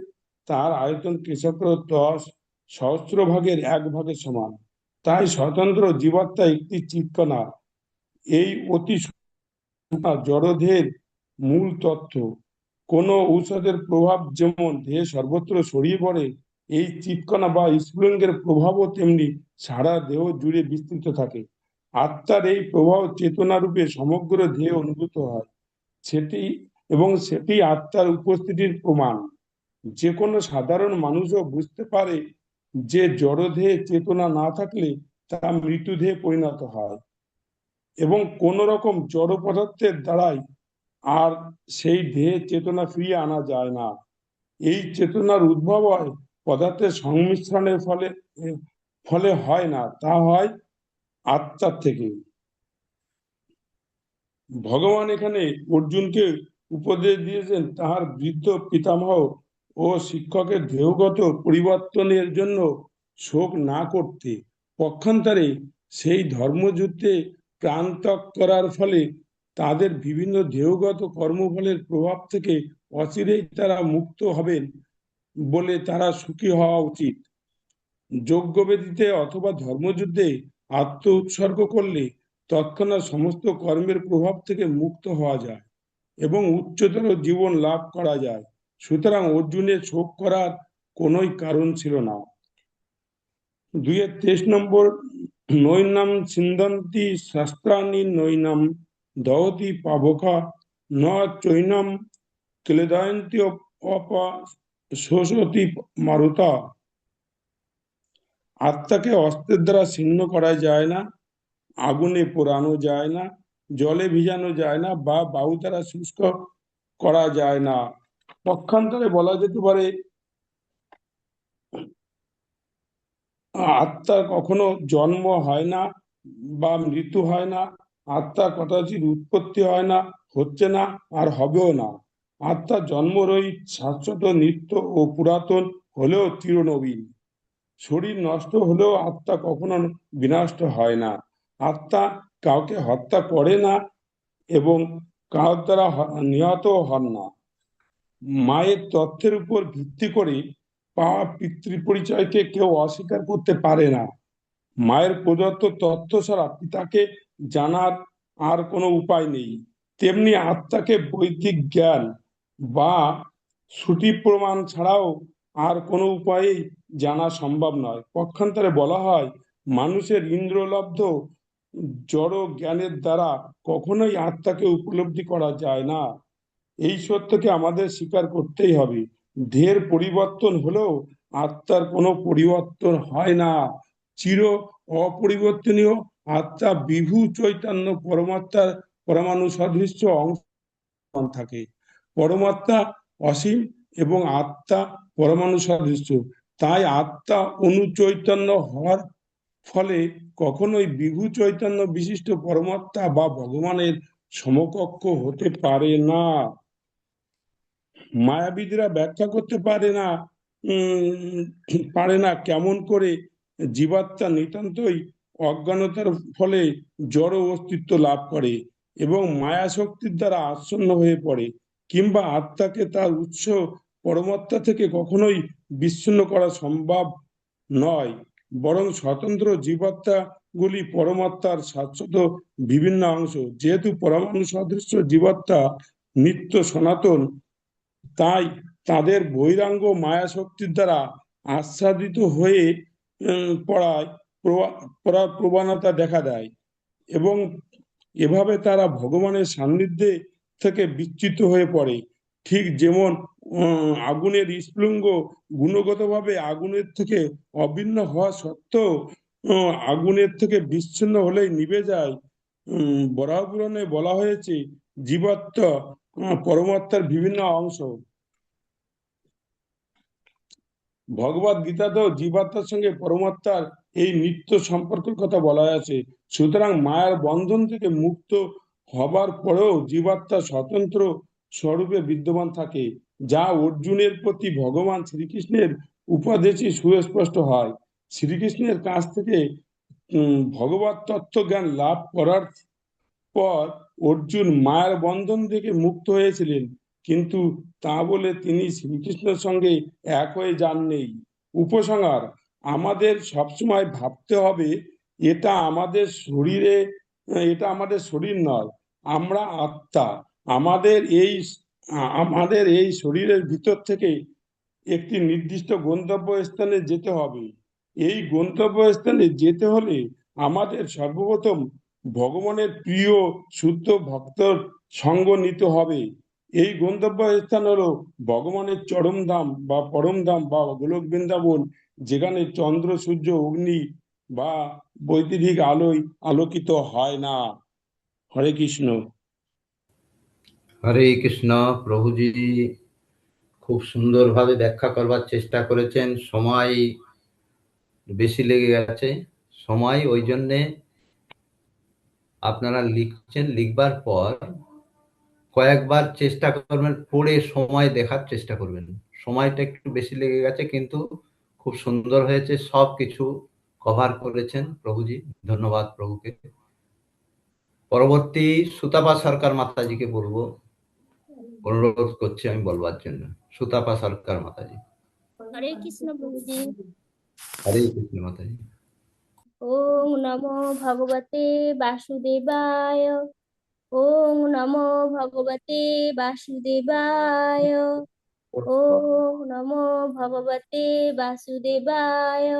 তার আয়তন কেশক্র 10 সহস্র ভাগের 1 ভাগের সমান। তাই স্বতন্ত্র জীবাত্মা একটি চিৎকণা। এই অতি সূক্ষ্ম জড়দেহের মূল তথ্য। কোন ঔষধের প্রভাব যেমন দেহে সর্বত্র ছড়িয়ে পড়ে, এই চিৎকণা বা স্ফুলিঙ্গের প্রভাবও তেমনি সারা দেহ জুড়ে বিস্তৃত থাকে। আত্মার এই প্রভাব চেতনা রূপে সমগ্র দেহে অনুভূত হয়, সেটি আত্মার উপস্থিতির প্রমাণ। যে কোনো সাধারণ মানুষও বুঝতে পারে যে জড়দেহে চেতনা না থাকলে তা মৃতদেহে পরিণত হয় এবং কোন রকম জড় পদার্থের দ্বারাই আর সেই দেহে চেতনা ফিরিয়ে আনা যায় না। এই চেতনার উদ্ভব হয় পদার্থের সংমিশ্রণের ফলে ফলে হয় না, তা হয় আত্মার থেকে। ভগবান এখানে অর্জুনকে উপদেশ দিয়েছেন তাহার বৃদ্ধ পিতামহ ও শিক্ষকের দেহগত পরিবর্তনের জন্য শোক না করতে। পক্ষান্তরে সেই ধর্মযুদ্ধে প্রাণ ত্যাগ করার ফলে তাদের বিভিন্ন দেহগত কর্মফলের প্রভাব থেকে অচিরেই তারা মুক্ত হবেন বলে তারা সুখী হওয়া উচিত। যজ্ঞবেদীতে অথবা ধর্মযুদ্ধে আত্ম উৎসর্গ করলে তৎক্ষণাৎ সমস্ত কর্মের প্রভাব থেকে মুক্ত হওয়া যায় এবং উচ্চতর জীবন লাভ করা যায়। সুতরাং অর্জুনের শোক করার কোনোই কারণ ছিল না। 2-23 নম্বর, নৈনাম ছিন্দন্তি শাস্ত্রাণি নৈনাম দহতি পাবকা ন চৈনম ক্লেদয়ন্তি শোষতি মারুতা। আত্মাকে অস্ত্রের দ্বারা ছিন্ন করা যায় না, আগুনে পোড়ানো যায় না, জলে ভিজানো যায় না বা বায়ু দ্বারা শুষ্ক করা যায় না। পক্ষান্তরে বলা যেতে পারে আত্মার কখনো জন্ম হয় না বা মৃত্যু হয় না। আত্মার কদাচিৎ উৎপত্তি হয় না, হচ্ছে না, আর হবেও না। আত্মা জন্মরহিত, শাশ্বত, নিত্য ও পুরাতন, হলেও চিরনবীন। শরীর নষ্ট হলেও আত্মা কখনো বিনষ্ট হয় না। আত্মা কাউকে হত্যা করে না এবং কারোর দ্বারা নিহত হন না। মায়ের তথ্যের উপর ভিত্তি করে পাওয়া পিতৃ পরিচয়কে কেউ অস্বীকার করতে পারে না। মায়ের প্রদত্ত তথ্য ছাড়া পিতাকে জানার আর কোনো উপায় নেই। তেমনি আত্মাকে বৈদিক জ্ঞান বা শ্রুতি প্রমাণ ছাড়াও আর কোনো উপায়েই জানা সম্ভব নয়। পক্ষান্তরে বলা হয় মানুষের ইন্দ্রলব্ধ জড় জ্ঞানের দ্বারা কখনোই আত্মাকে উপলব্ধি করা যায় না। এই সত্যকে আমাদের স্বীকার করতেই হবে। দেহের পরিবর্তন হলেও আত্মার কোনো পরিবর্তন হয় না। চির অপরিবর্তনীয় আত্মা বিভু চৈতন্য পরমাত্মার পরমাণু সদৃশ্য অংশ থাকে। পরমাত্মা অসীম এবং আত্মা পরমাণু সদৃশ্য। তাই আত্মা অনুচৈতন্য হওয়ার ফলে কখনোই বিভু চৈতন্য বিশিষ্ট পরমাত্মা বা ভগবানের সমকক্ষ হতে পারে না। মায়াবিদরা ব্যাখ্যা করতে পারে না কেমন করে জীবাত্মা নিতান্তই অজ্ঞানতার ফলে জড় অস্তিত্ব লাভ করে এবং মায়া শক্তির দ্বারা আচ্ছন্ন হয়ে পড়ে, কিংবা আত্মাকে তার উৎস পরমাত্মা থেকে কখনোই বিচ্ছিন্ন করা সম্ভব নয়। বরং স্বতন্ত্র জীবাত্মা গুলি পরমাত্মার শাশ্বত বিভিন্ন অংশ। যেহেতু পরমাণু সদৃশ্য জীবাত্মা নিত্য সনাতন, তাই তাদের বৈরাঙ্গ মায়া শক্তির দ্বারা আচ্ছাদিত হয়ে পড়ার প্রবণতা দেখা দেয় এবং এভাবে তারা ভগবানের সান্নিধ্যে থেকে বিচ্যুত হয়ে পড়ে। ঠিক যেমন আগুনের স্ফুলিঙ্গ গুণগতভাবে আগুনের থেকে অভিন্ন হওয়া সত্ত্বেও আগুনের থেকে বিচ্ছিন্ন হলেই নিভে যায়। বরাহ পুরাণে বলা হয়েছে জীবাত্মা পরমাত্মার বিভিন্ন অংশ। ভগবত গীতাতেও জীবাত্মার সঙ্গে পরমাত্মার এই নিত্য সম্পর্কের কথা বলা আছে। সুতরাং মায়ার বন্ধন থেকে মুক্ত হবার পরেও জীবাত্মা স্বতন্ত্র স্বরূপে বিদ্যমান থাকে, যা অর্জুনের প্রতি ভগবান শ্রীকৃষ্ণের উপদেশই সুস্পষ্ট হয়। শ্রীকৃষ্ণের কাছ থেকে ভগবত তত্ত্ব জ্ঞান লাভ করার পর অর্জুন মায়ার বন্ধন থেকে মুক্ত হয়েছিলেন, কিন্তু তা বলে তিনি শ্রীকৃষ্ণের সঙ্গে এক হয়ে যাননি। উপসংহার: আমাদের সবসময় ভাবতে হবে এটা আমাদের শরীরে, এটা আমাদের শরীর নয়, আমরা আত্মা। আমাদের এই শরীরের ভিতর থেকে একটি নির্দিষ্ট গন্তব্য স্থানে যেতে হবে। এই গন্তব্য স্থানে যেতে হলে আমাদের সর্বপ্রথম ভগবানের প্রিয় শুদ্ধ ভক্তর সঙ্গ নিতে হবে। এই গন্তব্য স্থান হলো ভগবানের চরম ধাম বা পরম ধাম বা গোলক বৃন্দাবন, যেখানে চন্দ্র সূর্য অগ্নি বা বৈদ্যুতিক আলোয় আলোকিত হয় না। হরে কৃষ্ণ। হরে কৃষ্ণ। প্রভুজি খুব সুন্দরভাবে ব্যাখ্যা করবার চেষ্টা করেছেন। সময় বেশি লেগে গেছে, সময় ওই জন্যে আপনারা লিখছেন, লিখবার পর কয়েকবার চেষ্টা করবেন, পড়ে সময় দেখার চেষ্টা করবেন। সময়টা একটু বেশি লেগে গেছে, কিন্তু খুব সুন্দর হয়েছে, সব কিছু কভার করেছেন প্রভুজি। ধন্যবাদ প্রভুকে। পরবর্তী সুতাপা সরকার মাতাজিকে বলবো, অনুরোধ করছি আমি বলবার জন্য। সুতাপা সরকার মাতাজি। হরে কৃষ্ণ প্রভুজি। হরে কৃষ্ণ মাতাজি। ওং নমো ভগবতে বাসুদেবায়। ওং নমো ভগবতে বাসুদেবায়। ওং নমো ভগবতে বাসুদেবায়।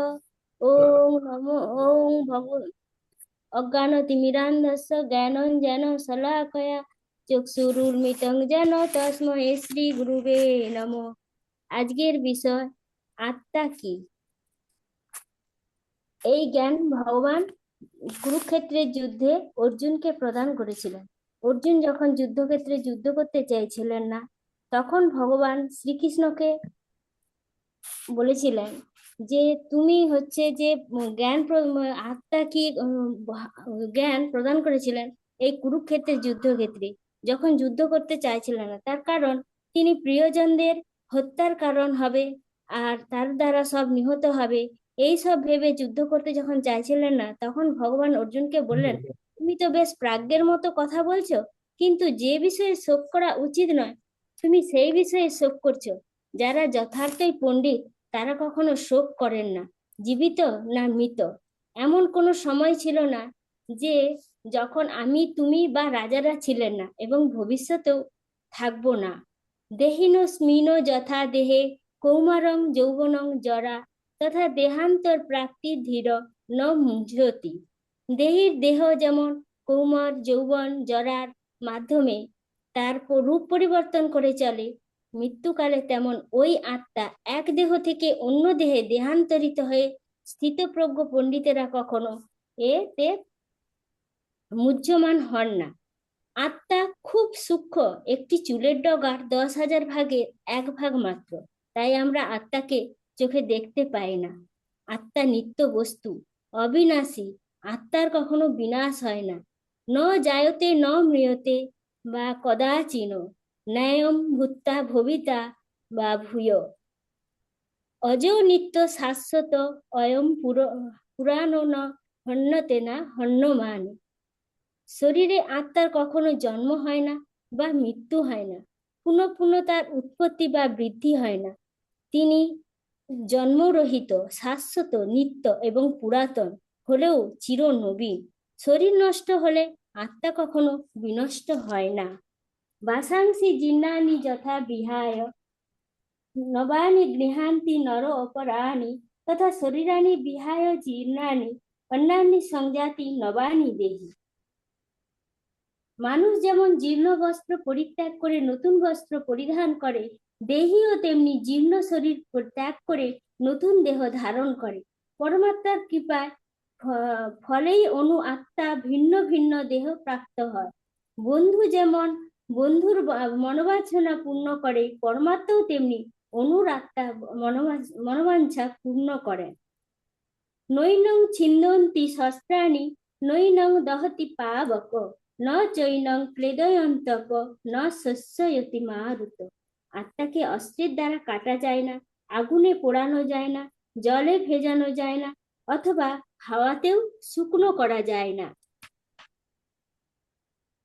ওং নমো ওং অজ্ঞানতিমিরান্ধস্য জ্ঞানঞ্জন শলাকয়া চক্ষুরুন্মিলিতং যেন তস্মৈ শ্রী গুরুবে নমঃ। আজকের বিষয় আত্মা কি। এই জ্ঞান ভগবান কুরুক্ষেত্রের যুদ্ধে অর্জুনকে প্রদান করেছিলেন। অর্জুন যখন যুদ্ধক্ষেত্রে যুদ্ধ করতে চাইছিলেন না, তখন ভগবান শ্রীকৃষ্ণকে বলেছিলেন যে তুমি হচ্ছে যে জ্ঞান আত্মা কি জ্ঞান প্রদান করেছিলেন এই কুরুক্ষেত্রের যুদ্ধক্ষেত্রে, যখন যুদ্ধ করতে চাইছিলেন না। তার কারণ তিনি প্রিয়জনদের হত্যার কারণ হবে আর তার দ্বারা সব নিহত হবে, এই সব ভেবে যুদ্ধ করতে যখন চাইছিলেন না, তখন ভগবান অর্জুনকে বললেন তুমি তো বেশ প্রাজ্ঞের মতো কথা বলছো, কিন্তু যে বিষয়ে শোক করা উচিত নয় তুমি সেই বিষয়ে শোক করছো। যারা যথার্থই পণ্ডিত তারা কখনো শোক করেন না, জীবিত না মৃত। এমন কোনো সময় ছিল না যে যখন আমি তুমি বা রাজারা ছিলেন না, এবং ভবিষ্যতেও থাকবো না। দেহিনস্মিন যথা দেহে কৌমারং যৌবনং জরা তথা দেহান্তর প্রাপ্তি ধীর ন মুহ্যতি। দেহের দেহ যেমন কৌমার যৌবন জরার মাধ্যমে তার রূপ পরিবর্তন করে চলে, মৃত্যুকালে তেমন ওই আত্মা এক দেহ থেকে অন্য দেহে দেহান্তরিত হয়ে স্থিতপ্রজ্ঞ পণ্ডিতেরা কখনো এতে মুহ্যমান হন না। আত্মা খুব সূক্ষ্ম, একটি চুলের ডগার 10,000 ভাগের 1 ভাগ মাত্র, তাই আমরা আত্মাকে চোখে দেখতে পাই না। আত্মা নিত্য বস্তু, অবিনাশী। আত্মার কখনো বিনাশ হয় না। ন জায়তে ন ম্রিয়তে বা কদাচিন ন্যায়ম ভূত্তা ভবিতা বা ভূয় অজো নিত্য শাশ্বত অয়ম পুরাণো ন হন্যতে না হন্যমানে। শরীরে আত্মার কখনো জন্ম হয় না বা মৃত্যু হয় না, পুনঃ পুনঃ তার উৎপত্তি বা বৃদ্ধি হয় না। তিনি জন্মরহিত, শাশ্বত, নিত্য এবং পুরাতন, হলেও চির নবীন। শরীর নষ্ট হলে আত্মা কখনো বিনষ্ট হয় না। বাসাংসি জীর্ণানি যথা বিহায় নবানি গৃহান্তি নর অপরাণি তথা শরীরানি বিহায় জীর্ণানি অন্যান্য সংজাতি নবানি দেহি। মানুষ যেমন জীর্ণ বস্ত্র পরিত্যাগ করে নতুন বস্ত্র পরিধান করে, দেহীও তেমনি জীর্ণ শরীর ত্যাগ করে নতুন দেহ ধারণ করে। পরমাত্মার কৃপায় ফলেই অনু আত্মা ভিন্ন ভিন্ন দেহ প্রাপ্ত হয়। বন্ধু যেমন বন্ধুর মনোবাসনা পূর্ণ করে, পরমাত্মাও তেমনি অনুরাগটা মনোবাঞ্ছা পূর্ণ করেন। নৈনং ছিন্দন্তি শস্ত্রাণি নৈনং দহতি পাবক ন চৈনং ক্লেদয়ন্তক ন শস্যয়তি মারুত। আত্মাকে অস্ত্রের দ্বারা কাটা যায় না, আগুনে পোড়ানো যায় না, জলে ভেজানো যায় না, অথবা হাওয়াতেও শুকনো করা যায় না।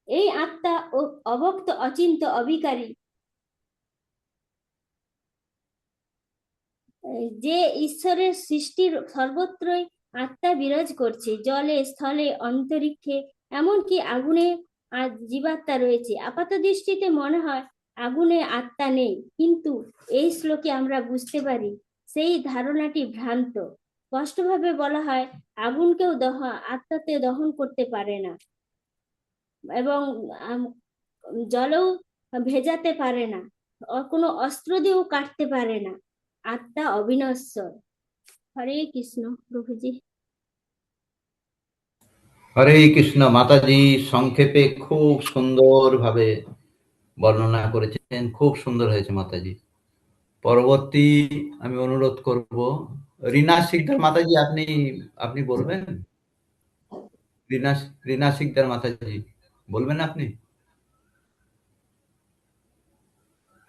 এই আত্মা ও অবক্ত অচিন্ত অবিকারী, যে ঈশ্বরের সৃষ্টির সর্বত্রই আত্মা বিরাজ করছে, জলে, স্থলে, অন্তরিক্ষে, এমনকি আগুনে জীবাত্মা রয়েছে। আপাত দৃষ্টিতে মনে হয় আগুনে আত্মা নেই, কিন্তু এই শ্লোকে আমরা বুঝতে পারি সেই ধারণাটি ভ্রান্ত। স্পষ্টভাবে বলা হয় আগুনকেও আত্মাতে দহন করতে পারে না, এবং জলেও ভেজাতে পারে না, কোনো অস্ত্র দিয়েও কাটতে পারে না। আত্মা অবিনশ্বর। হরে কৃষ্ণ প্রভুজি। হরে কৃষ্ণ। মাতাজি সংক্ষেপে খুব সুন্দরভাবে বর্ণনা করেছেন, খুব সুন্দর হয়েছে মাতাজি। পরবর্তী আমি অনুরোধ করব রিনা সিকদার মাতাজি, আপনি বলবেন? রিনা সিকদার মাতাজি বলবেন আপনি?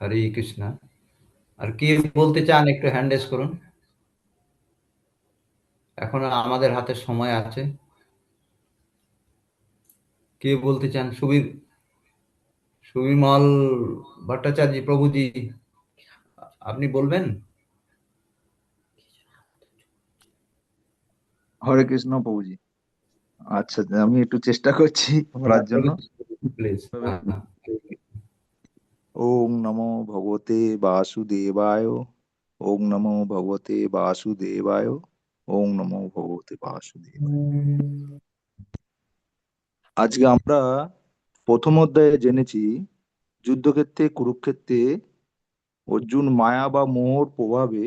হরে কৃষ্ণ। আর কি বলতে চান একটু হ্যান্ড রেজ করুন, এখনো আমাদের হাতে সময় আছে। কে বলতে চান? সুবিমল ভট্টাচার্য প্রভুজি, আপনি বলবেন? হরে কৃষ্ণ প্রভুজি। আচ্ছা, আমি একটু চেষ্টা করছি বলার জন্য। প্লিজ। ওং নমো ভগবতে বাসুদেবায়, ওং নমো ভগবতে বাসুদেবায়, ওং নমো ভগবতে বাসুদেবায়। আজকে আমরা প্রথম অধ্যায়ে জেনেছি যুদ্ধক্ষেত্রে কুরুক্ষেত্রে অর্জুন মায়া বা মোহর প্রভাবে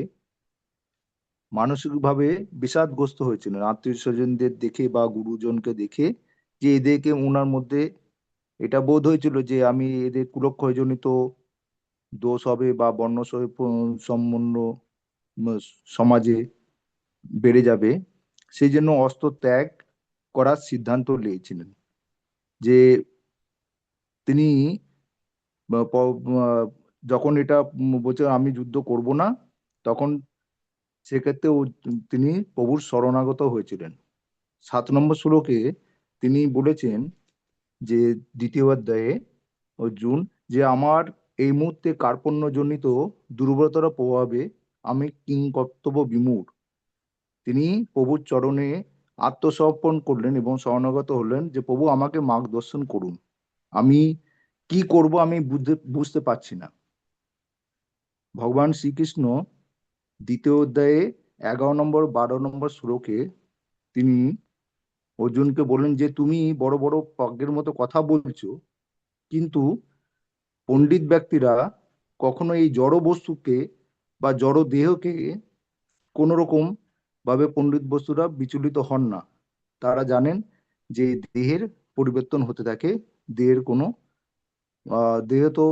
মানসিকভাবে বিষাদগ্রস্ত হয়েছিলেন আত্মীয় স্বজনদের দেখে বা গুরুজনকে দেখে, যে এদেরকে ওনার মধ্যে এটা বোধ হয়েছিল যে আমি এদের কুলক্ষয়জনিত দোষ হবে বা বর্ণ সম্পন্ন সমাজে বেড়ে যাবে, সেই জন্য অস্ত্র ত্যাগ করার সিদ্ধান্ত নিয়েছিলেন। যে তিনি যখন এটা বলছে আমি যুদ্ধ করব না, তখন সেক্ষেত্রে তিনি প্রভুর শরণাগত হয়েছিলেন। 7 নম্বর শ্লোকে তিনি বলেছেন যে দ্বিতীয় অধ্যায়ে অর্জুন, যে আমার এই মুহূর্তে কার্পণ্যজনিত দুর্বলতার প্রভাবে আমি কিংকর্তব্য বিমূঢ়। তিনি প্রভুর চরণে আত্মসমর্পণ করলেন এবং শরণাগত হলেন যে প্রভু আমাকে মার্গদর্শন করুন, আমি কি করব আমি বুঝতে পারছি না। ভগবান শ্রীকৃষ্ণ দ্বিতীয় অধ্যায়ে 11 নম্বর 12 নম্বর শ্লোকে তিনি অর্জুনকে বললেন যে তুমি বড় বড় প্রজ্ঞের মতো কথা বলছো, কিন্তু পণ্ডিত ব্যক্তিরা কখনো এই জড় বস্তুকে বা জড় দেহকে কোন রকম ভাবে পণ্ডিত বস্তুরা বিচলিত হন না। তারা জানেন যে দেহের পরিবর্তন হতে থাকে, দেহের কোনো দেহ তো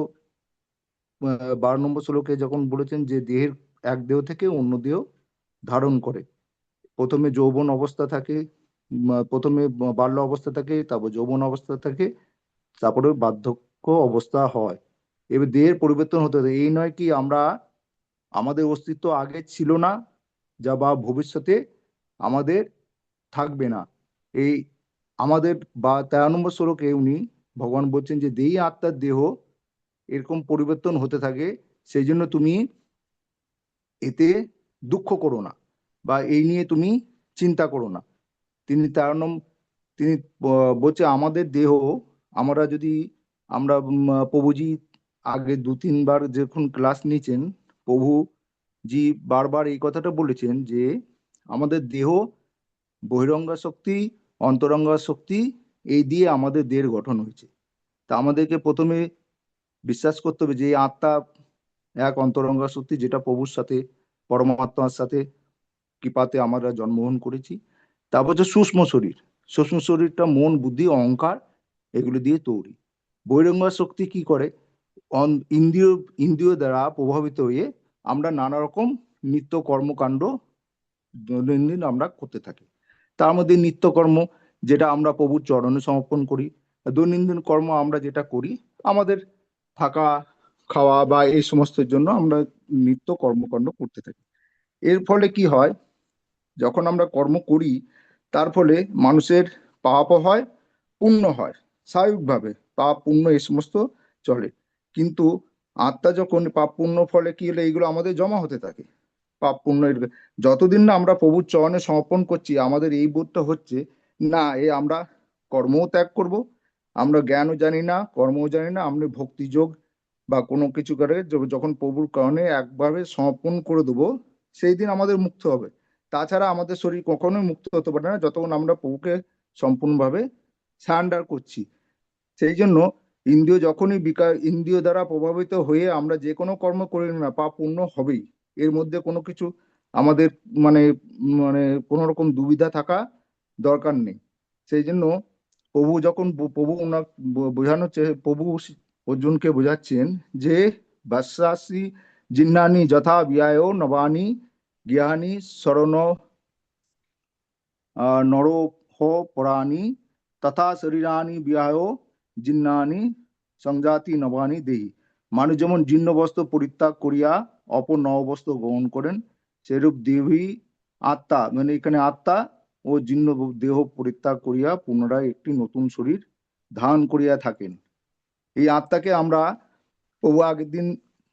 12 নম্বর শ্লোকে যখন বলেছেন যে দেহের এক দেহ থেকে অন্য দেহ ধারণ করে, প্রথমে যৌবন অবস্থা থাকে, প্রথমে বাল্য অবস্থা থাকে, তারপর যৌবন অবস্থা থাকে, তারপরে বার্ধক্য অবস্থা হয়। এবার দেহের পরিবর্তন হতে থাকে। এই নয় কি আমরা আমাদের অস্তিত্ব আগে ছিল না, যা বা ভবিষ্যতে আমাদের থাকবে না। এই আমাদের বা 13 নম্বর শ্লোকে উনি ভগবান বলছেন যে দেহি আত্মার দেহ এরকম পরিবর্তন হতে থাকে, সেই জন্য তুমি এতে দুঃখ করো না বা এই নিয়ে তুমি চিন্তা করো না। তিনি তিনি বলছে আমাদের দেহ, আমরা যদি আমরা প্রভুজি আগে 2-3 বার যখন ক্লাস নিয়েছেন, প্রভুজি বারবার এই কথাটা বলেছেন যে আমাদের দেহ বহিরঙ্গা শক্তি, অন্তরঙ্গা শক্তি, এই দিয়ে আমাদের দেহের গঠন হয়েছে। তা আমাদেরকে প্রথমে বিশ্বাস করতে হবে যে আত্মা এক অন্তরঙ্গা শক্তি, যেটা প্রভুর সাথে পরমাত্মার সাথে কৃপাতে আমরা জন্মগ্রহণ করেছি। তারপর হচ্ছে সূক্ষ্ম শরীর। সূক্ষ্ম শরীরটা মন, বুদ্ধি, অহংকার এগুলো দিয়ে তৈরি। বহিরঙ্গা শক্তি কি করে? ইন্দ্রিয় দ্বারা প্রভাবিত হয়ে আমরা নানা রকম নিত্য কর্মকাণ্ড দৈনন্দিন আমরা করতে থাকি। তার মধ্যে নিত্যকর্ম যেটা আমরা প্রভুর চরণে সমর্পণ করি, দৈনন্দিন কর্ম আমরা যেটা করি আমাদের থাকা খাওয়া বা এই সমস্তের জন্য আমরা নিত্য কর্মকাণ্ড করতে থাকি। এর ফলে কি হয়, যখন আমরা কর্ম করি তার ফলে মানুষের পাপ হয় পুণ্য হয়, স্বাভাবিকভাবে পাপ পুণ্য এই সমস্ত চলে। কিন্তু আত্মা যখন পাপ পুণ্য ফলে কি হলে এইগুলো আমাদের জমা হতে থাকে, পাপ পুণ্য যতদিন না আমরা প্রভুর চরণে সমর্পণ করছি আমাদের এই বোধটা হচ্ছে না এ আমরা কর্মও ত্যাগ করব, আমরা জ্ঞানও জানি না কর্মও জানি না, আমরা ভক্তিযোগ বা কোনো কিছু করে যখন প্রভুর চরণে একভাবে সমর্পণ করে দেবো সেই দিন আমাদের মুক্ত হবে। তাছাড়া আমাদের শরীর কখনোই মুক্ত হতে পারে না যতক্ষণ আমরা প্রভুকে সম্পূর্ণভাবে সারেন্ডার করছি। সেই জন্য ইন্দ্রিয় যখনই ইন্দ্রিয় দ্বারা প্রভাবিত হয়ে আমরা যে কোনো কর্ম করি না পাপ পুণ্য হবেই, এর মধ্যে কোনো কিছু আমাদের মানে মানে কোনো রকম দুবিধা থাকা দরকার নেই। সেই জন্য প্রভু যখন প্রভু ওনার বোঝানো প্রভু অর্জুনকে বোঝাচ্ছেন যে বাসাসি জিন্নানি যথা বিয়ায় নবানি জ্ঞানী শরণ নরোহ পরাণী তথা শরীরানি বিয়ায় জিন্নানি সংজাতি নবানি দেহি। মানুষ যেমন জীর্ণ বস্ত্র পরিত্যাগ করিয়া অপর নববস্ত্র গ্রহণ করেন, সেরূপ দেবী আত্মা মানে এখানে আত্মা ও জীর্ণ দেহ পরিত্যাগ করিয়া পুনরায় একটি নতুন শরীর ধারণ করিয়া থাকেন। এই আত্মাকে আমরা প্রভু আগের দিন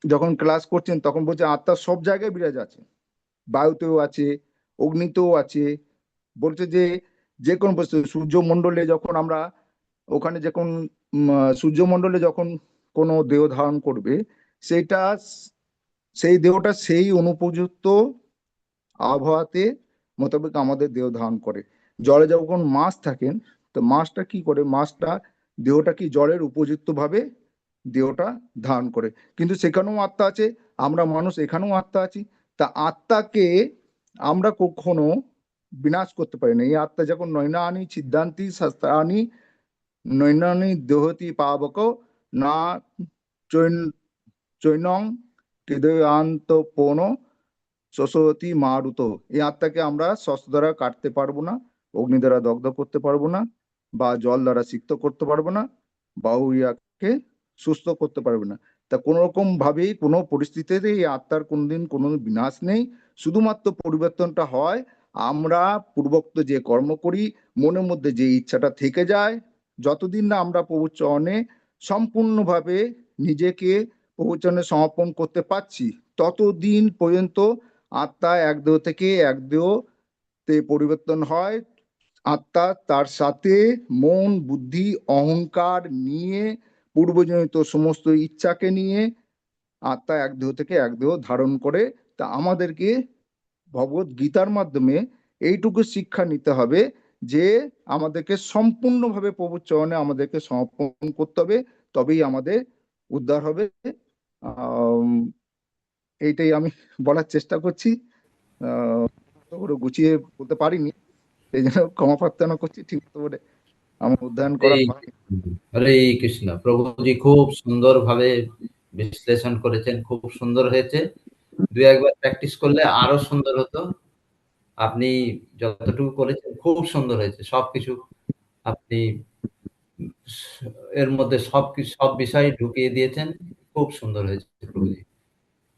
যখন ক্লাস করছেন তখন বলছে আত্মা সব জায়গায় বিরাজ আছে, বায়ুতেও আছে, অগ্নিতেও আছে। বলছে যে যে কোনো বস্তু সূর্যমণ্ডলে যখন আমরা ওখানে যখন সূর্যমণ্ডলে যখন কোনো দেহ ধারণ করবে সেইটা সেই দেহটা সেই অনুপযুক্ত আবহাওয়াতে মোতাবেক আমাদের দেহ ধারণ করে। জলে যখন মাছ থাকেন তো মাছটা কি করে, মাছটা দেহটা কি জলের উপযুক্ত ভাবে দেহটা ধারণ করে, কিন্তু সেখানেও আত্মা আছে, আমরা মানুষ এখানেও আত্মা আছি। তা আত্মাকে আমরা কখনো বিনাশ করতে পারি না। এই আত্মা যখন নৈনানি সিদ্ধান্তি শাস্ত্রানি নৈনানি দেহতি পাবক না চৈনং হৃদয়ান্ত পৌন শোষতি মারুত। এই আত্মাকে আমরা শস্ত্র দ্বারা কাটতে পারবো না, অগ্নি দ্বারা দগ্ধ করতে পারবো না, বা জল দ্বারা সিক্ত করতে পারবো না, বা ইয়াকে সুস্থ করতে পারবে না। তা কোনো রকম ভাবেই কোনো পরিস্থিতিতে এই আত্মার কোনোদিন কোনো বিনাশ নেই, শুধুমাত্র পরিবর্তনটা হয় আমরা পূর্বোক্ত যে কর্ম করি মনের মধ্যে যে ইচ্ছাটা থেকে যায়, যতদিন না আমরা প্রভুর চরণে সম্পূর্ণভাবে নিজেকে প্রভুর চরণে সমর্পণ করতে পারছি ততদিন পর্যন্ত আত্মা এক দেহ থেকে এক দেহতে পরিবর্তন হয়। আত্মা তার সাথে মন বুদ্ধি অহংকার নিয়ে পূর্বজনিত সমস্ত ইচ্ছাকে নিয়ে আত্মা এক দেহ থেকে এক দেহ ধারণ করে। তা আমাদেরকে ভগবত গীতার মাধ্যমে এইটুকু শিক্ষা নিতে হবে যে আমাদেরকে সম্পূর্ণভাবে প্রভুর চরণে আমাদেরকে সমর্পণ করতে হবে, তবেই আমাদের উদ্ধার হবে। এইটাই আমি বলার চেষ্টা করছি, ওগুলো গুছিয়ে বলতে পারিনি, এই জন্য ক্ষমা প্রার্থনা করছি। ঠিক করে আমার উদ্যায়ন করা হয়নি। হরে কৃষ্ণ। প্রভুজি খুব সুন্দর ভাবে বিশ্লেষণ করেছেন, খুব সুন্দর হয়েছে। দুই একবার প্র্যাকটিস করলে আরো সুন্দর হতো। আপনি যতটুকু করেছেন খুব সুন্দর হয়েছে, সবকিছু আপনি এর মধ্যে সব বিষয় ঢুকিয়ে দিয়েছেন, খুব সুন্দর হয়েছে প্রভুজি।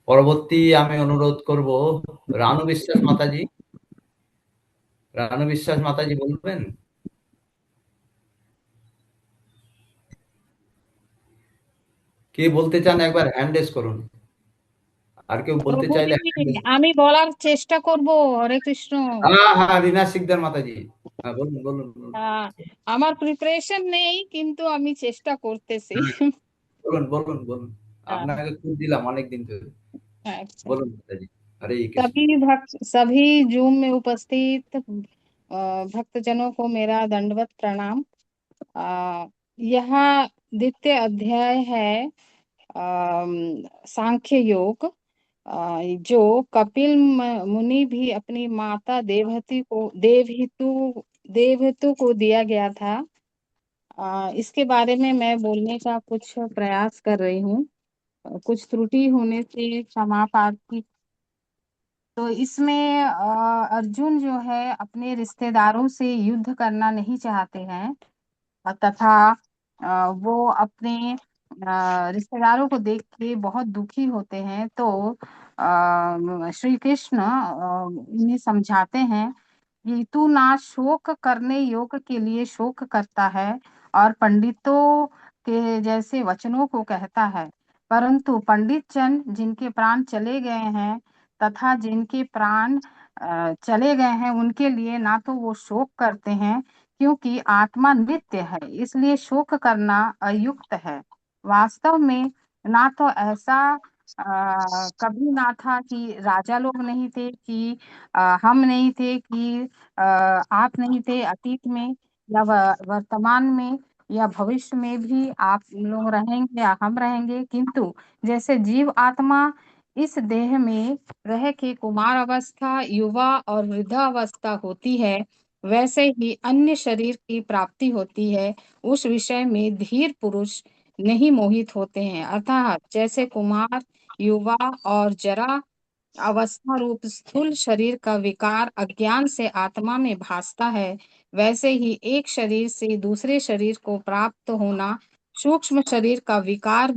পরবর্তী আমি অনুরোধ করব রানু বিশ্বাস মাতাজি। রানু বিশ্বাস মাতাজি বলবেন? কে বলতে চান একবার হ্যান্ড রেজ করুন, আর কেউ বলতে চাইলে প্রভুজি আমি বলার চেষ্টা করব। হরে কৃষ্ণ। হ্যাঁ রীনা শিকদার মাতাজি, হ্যাঁ বলুন বলুন বলুন। আমার প্রিপারেশন নেই কিন্তু আমি চেষ্টা করতেছি। বলুন বলুন বলুন, আপনাকে খুব দিলাম অনেকদিন ধরে, अच्छा। বলুন মাতাজি। हरे कृष्ण। सभी जूम में उपस्थित भक्तजनों को मेरा दंडवत प्रणाम। यह द्वितीय अध्याय है सांख्य योग, जो कपिल मुनि भी अपनी माता देवहितु को दिया गया था। इसके बारे में मैं बोलने का कुछ प्रयास कर रही हूँ। कुछ त्रुटि होने से क्षमा प्रार्थी। तो इसमें अर्जुन जो है अपने रिश्तेदारों से युद्ध करना नहीं चाहते हैं, तथा वो अपने रिश्तेदारों को देख के बहुत दुखी होते हैं। तो श्री कृष्ण इन्हें समझाते हैं कि तू ना शोक करने योग्य के लिए शोक करता है और पंडितों के जैसे वचनों को कहता है, परंतु पंडित जन जिनके प्राण चले गए हैं तथा जिनके प्राण चले गए हैं उनके लिए ना तो वो शोक करते हैं, क्योंकि आत्मा नित्य है, इसलिए शोक करना अयुक्त है। वास्तव में ना तो ऐसा कभी ना था कि राजा लोग नहीं थे, कि हम नहीं थे, कि आप नहीं थे अतीत में या वर्तमान में या भविष्य में भी आप लोग रहेंगे या हम रहेंगे, किंतु जैसे जीव आत्मा इस देह में रह के कुमार अवस्था, युवा और वृद्धावस्था होती है, वैसे ही अन्य शरीर की प्राप्ति होती है, उस विषय में धीर पुरुष नहीं मोहित होते हैं। अर्थात जैसे कुमार, युवा और जरा अवस्था रूप स्थूल शरीर का विकार अज्ञान से आत्मा में भासता है, वैसे ही एक शरीर से दूसरे शरीर को प्राप्त होना सूक्ष्म शरीर का विकार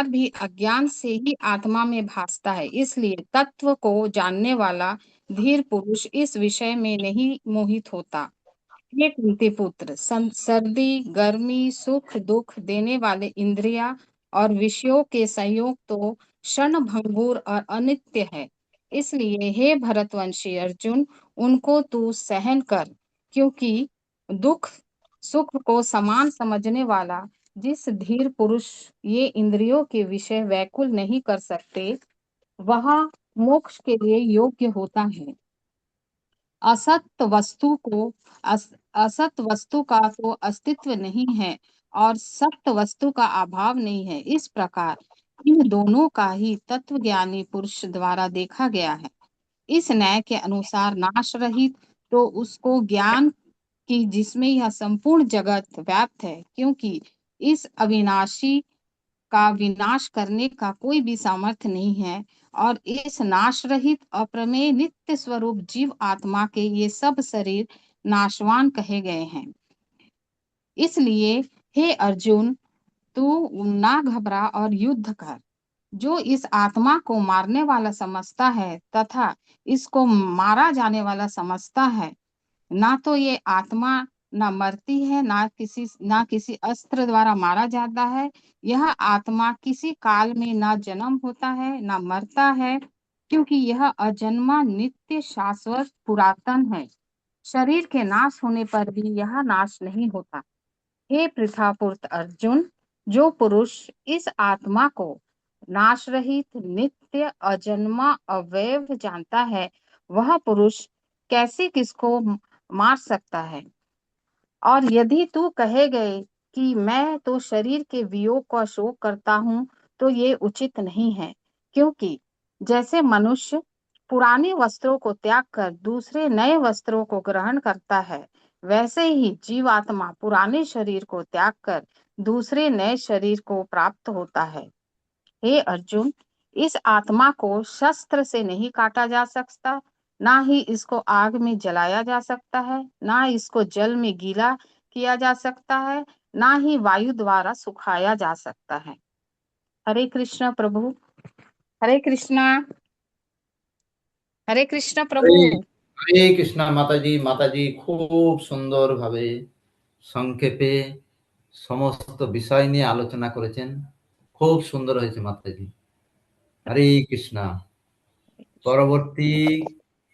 भी अज्ञान से ही आत्मा में भासता है। इसलिए तत्व को जानने वाला धीर पुरुष इस विषय में नहीं मोहित होता। हे कुंती पुत्र, सर्दी, गर्मी, सुख दुख देने वाले इंद्रिया और विषयों के संयोग तो क्षण भंगुर और अनित्य है। इसलिए हे भरतवंशी अर्जुन, उनको तू सहन कर, क्योंकि दुख सुख को समान समझने वाला जिस धीर पुरुष ये इंद्रियों के विषय व्याकुल नहीं कर सकते, वह मोक्ष के लिए योग्य होता है। असत वस्तु को असत वस्तु का तो अस्तित्व नहीं है और सत्य वस्तु का अभाव नहीं है। इस प्रकार इन दोनों का ही तत्व ज्ञानी पुरुष द्वारा देखा गया है। इस न्याय के अनुसार नाश रहित तो उसको ज्ञान की जिसमें यह संपूर्ण जगत व्याप्त है, क्योंकि इस अविनाशी का विनाश करने का कोई भी सामर्थ्य नहीं है, और इस नाश रहित अप्रमेय नित्य स्वरूप जीव आत्मा के ये सब शरीर नाशवान कहे गए हैं। इसलिए हे अर्जुन, तू ना घबरा और युद्ध कर। जो इस आत्मा को मारने वाला समझता है तथा इसको मारा जाने वाला समझता है, ना तो ये आत्मा ना मरती है, ना किसी अस्त्र द्वारा मारा जाता है। यह आत्मा किसी काल में ना जन्म होता है ना मरता है, क्योंकि यह अजन्मा नित्य शाश्वत पुरातन है। शरीर के नाश होने पर भी यह नाश नहीं होता। हे पृथापुत्र अर्जुन, जो पुरुष इस आत्मा को नाश रहित नित्य अजन्मा अवयव जानता है, वह पुरुष कैसे किसको मार सकता है। और यदि तू कहे गए कि मैं तो शरीर के वियोग का शोक करता हूँ, तो ये उचित नहीं है, क्योंकि जैसे मनुष्य पुराने वस्त्रों को त्याग कर दूसरे नए वस्त्रों को ग्रहण करता है, वैसे ही जीवात्मा पुराने शरीर को त्याग कर दूसरे नए शरीर को प्राप्त होता है। हे अर्जुन, इस आत्मा को शस्त्र से नहीं काटा जा सकता, ना ही इसको आग में जलाया जा सकता है, ना इसको जल में गीला किया जा सकता है, ना ही वायु द्वारा सुखाया जा सकता है। हरे कृष्ण प्रभु। हरे कृष्णा। हरे कृष्ण प्रभु। হরে কৃষ্ণ মাতাজি খুব সুন্দরভাবে সংক্ষেপে সমস্ত বিষয় নিয়ে আলোচনা করেছেন। খুব সুন্দর হয়েছে মাতাজি। হরে কৃষ্ণ। পরবর্তী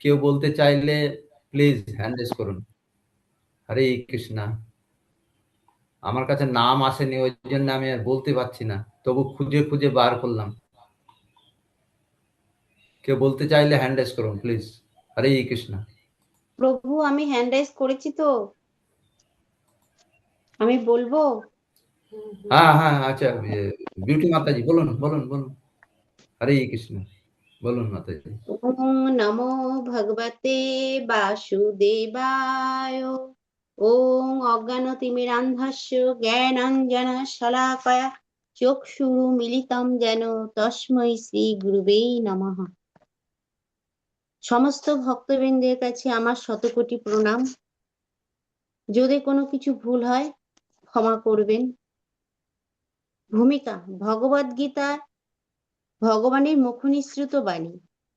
কেউ বলতে চাইলে প্লিজ হ্যান্ড রেজ করুন। হরে কৃষ্ণ। আমার কাছে নাম আসেনি, ওই জন্য আমি আর বলতে পারছি না, তবু খুঁজে খুঁজে বার করলাম। কেউ বলতে চাইলে হ্যান্ড রেজ করুন প্লিজ। হরে কৃষ্ণ। প্রভু, আমি হ্যান্ড রাইজ করেছি, তো আমি বলবো? হ্যাঁ হ্যাঁ, আচ্ছা, বিউটি মাতাজি বলুন বলুন বলুন। হরে কৃষ্ণ, বলুন মাতাজি। ওম নমো ভগবতে বাসুদেবায়। ওম অজ্ঞানতিমিরান্ধস্য জ্ঞানাঞ্জনশলাকয়া চক্ষুরু মিলিতম যেন তস্मै শ্রী গুরুবে নমঃ। সমস্ত ভক্তবৃন্দের কাছে আমার শতকোটি প্রণাম। যদি কোনো কিছু ভুল হয় ক্ষমা করবেন। ভূমিকা ভগবদ গীতা ভগবানের মুখনিসৃত বাণী।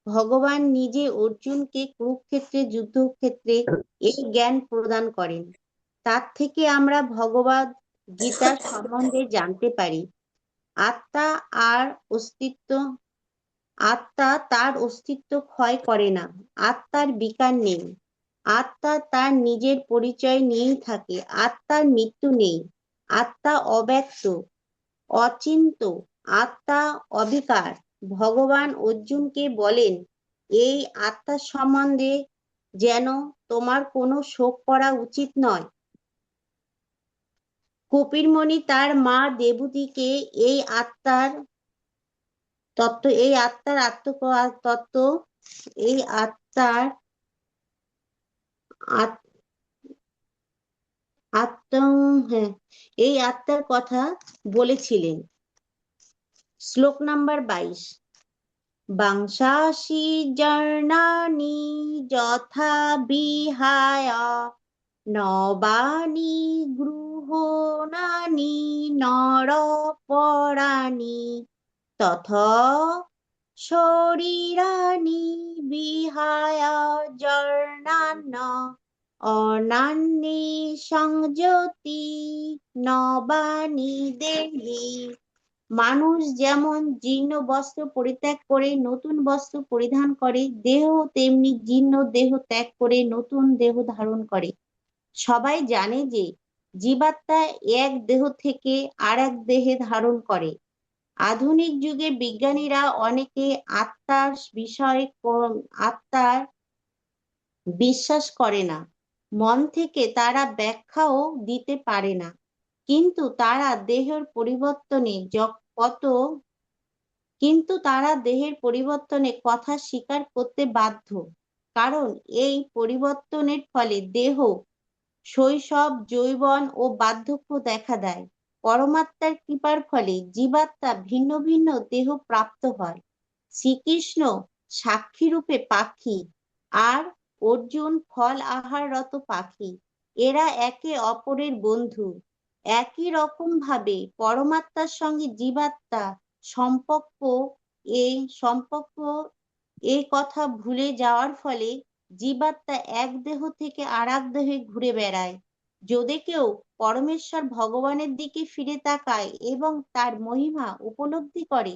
ভগবান নিজে অর্জুনকে কুরুক্ষেত্রে যুদ্ধক্ষেত্রে এই জ্ঞান প্রদান করেন। তার থেকে আমরা ভগবদ গীতার সম্বন্ধে জানতে পারি আত্মা তার অস্তিত্ব ক্ষয় করে না, আত্মার বিকার নেই, আত্মা তার নিজের পরিচয় নিয়েই থাকে, আত্মার মৃত্যু নেই, আত্মা অব্যক্ত অচিন্ত, আত্মা অবিকার। ভগবান অর্জুনকে বলেন এই আত্মার সম্বন্ধে যেন তোমার কোনো শোক করা উচিত নয়। কপিলমুনি তার মা দেবতীকে এই আত্মার তত্ত্ব এই আত্মার কথা বলেছিলেন। শ্লোক নাম্বার 22। বাংশাসি জর্ণানি যথা বিহায় নবানি গৃহণানি নরপরাণি তথা শরীরানি বিহায় জর্ণান্য অনান্যে সংযতি নবানি দেহি। মানুষ যেমন জীর্ণ বস্ত্র পরিত্যাগ করে নতুন বস্ত্র পরিধান করে, দেহ তেমনি জীর্ণ দেহ ত্যাগ করে নতুন দেহ ধারণ করে। সবাই জানে যে জীবাত্মা এক দেহ থেকে আর এক দেহে ধারণ করে। আধুনিক যুগে বিজ্ঞানীরা অনেকে আত্মার বিশ্বাস করে না, মন থেকে তারা ব্যাখ্যাও দিতে পারে না, কিন্তু তারা দেহের পরিবর্তনে কথা স্বীকার করতে বাধ্য। কারণ এই পরিবর্তনের ফলে দেহ শৈশব, যৌবন ও বার্ধক্য দেখা দেয়। পরমাত্মার কৃপার ফলে জীবাত্মা ভিন্ন ভিন্ন দেহ প্রাপ্ত হয়। শ্রীকৃষ্ণ সাক্ষী-রূপে পাখি আর অর্জুন ফল আহাররত পাখি। এরা একে অপরের বন্ধু। একই রকম ভাবে পরমাত্মার সঙ্গে জীবাত্মা এই কথা ভুলে যাওয়ার ফলে জীবাত্মা এক দেহ থেকে আর এক দেহে ঘুরে বেড়ায়। যদি কেউ পরমেশ্বর ভগবানের দিকে ফিরে তাকায় এবং তার মহিমা উপলব্ধি করে,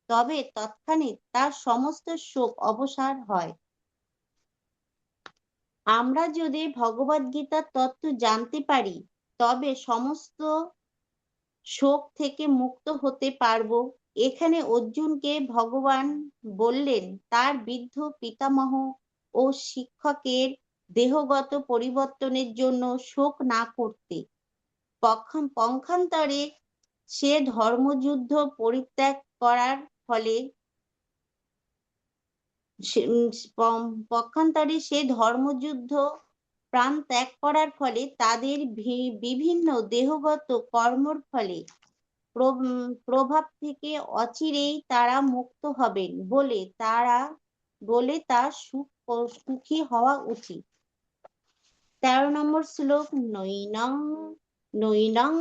তবে তৎক্ষণাৎ তার সমস্ত শোক অবসান হয়। আমরা যদি ভগবদ গীতার তত্ত্ব জানতে পারি, তবে সমস্ত শোক থেকে মুক্ত হতে পারবো। এখানে অর্জুনকে ভগবান বললেন তার বৃদ্ধ পিতামহ ও শিক্ষকের দেহগত পরিবর্তনের জন্য শোক না করতে। পক্ষান্তরে সে ধর্মযুদ্ধ পরিত্যাগ করার ফলে প্রাণ ত্যাগ করার ফলে তাদের বিভিন্ন দেহগত কর্মর ফলে প্রভাব থেকে অচিরেই তারা মুক্ত হবেন বলে তার সুখী হওয়া উচিত। 13 নম্বর শ্লোক। নৈনং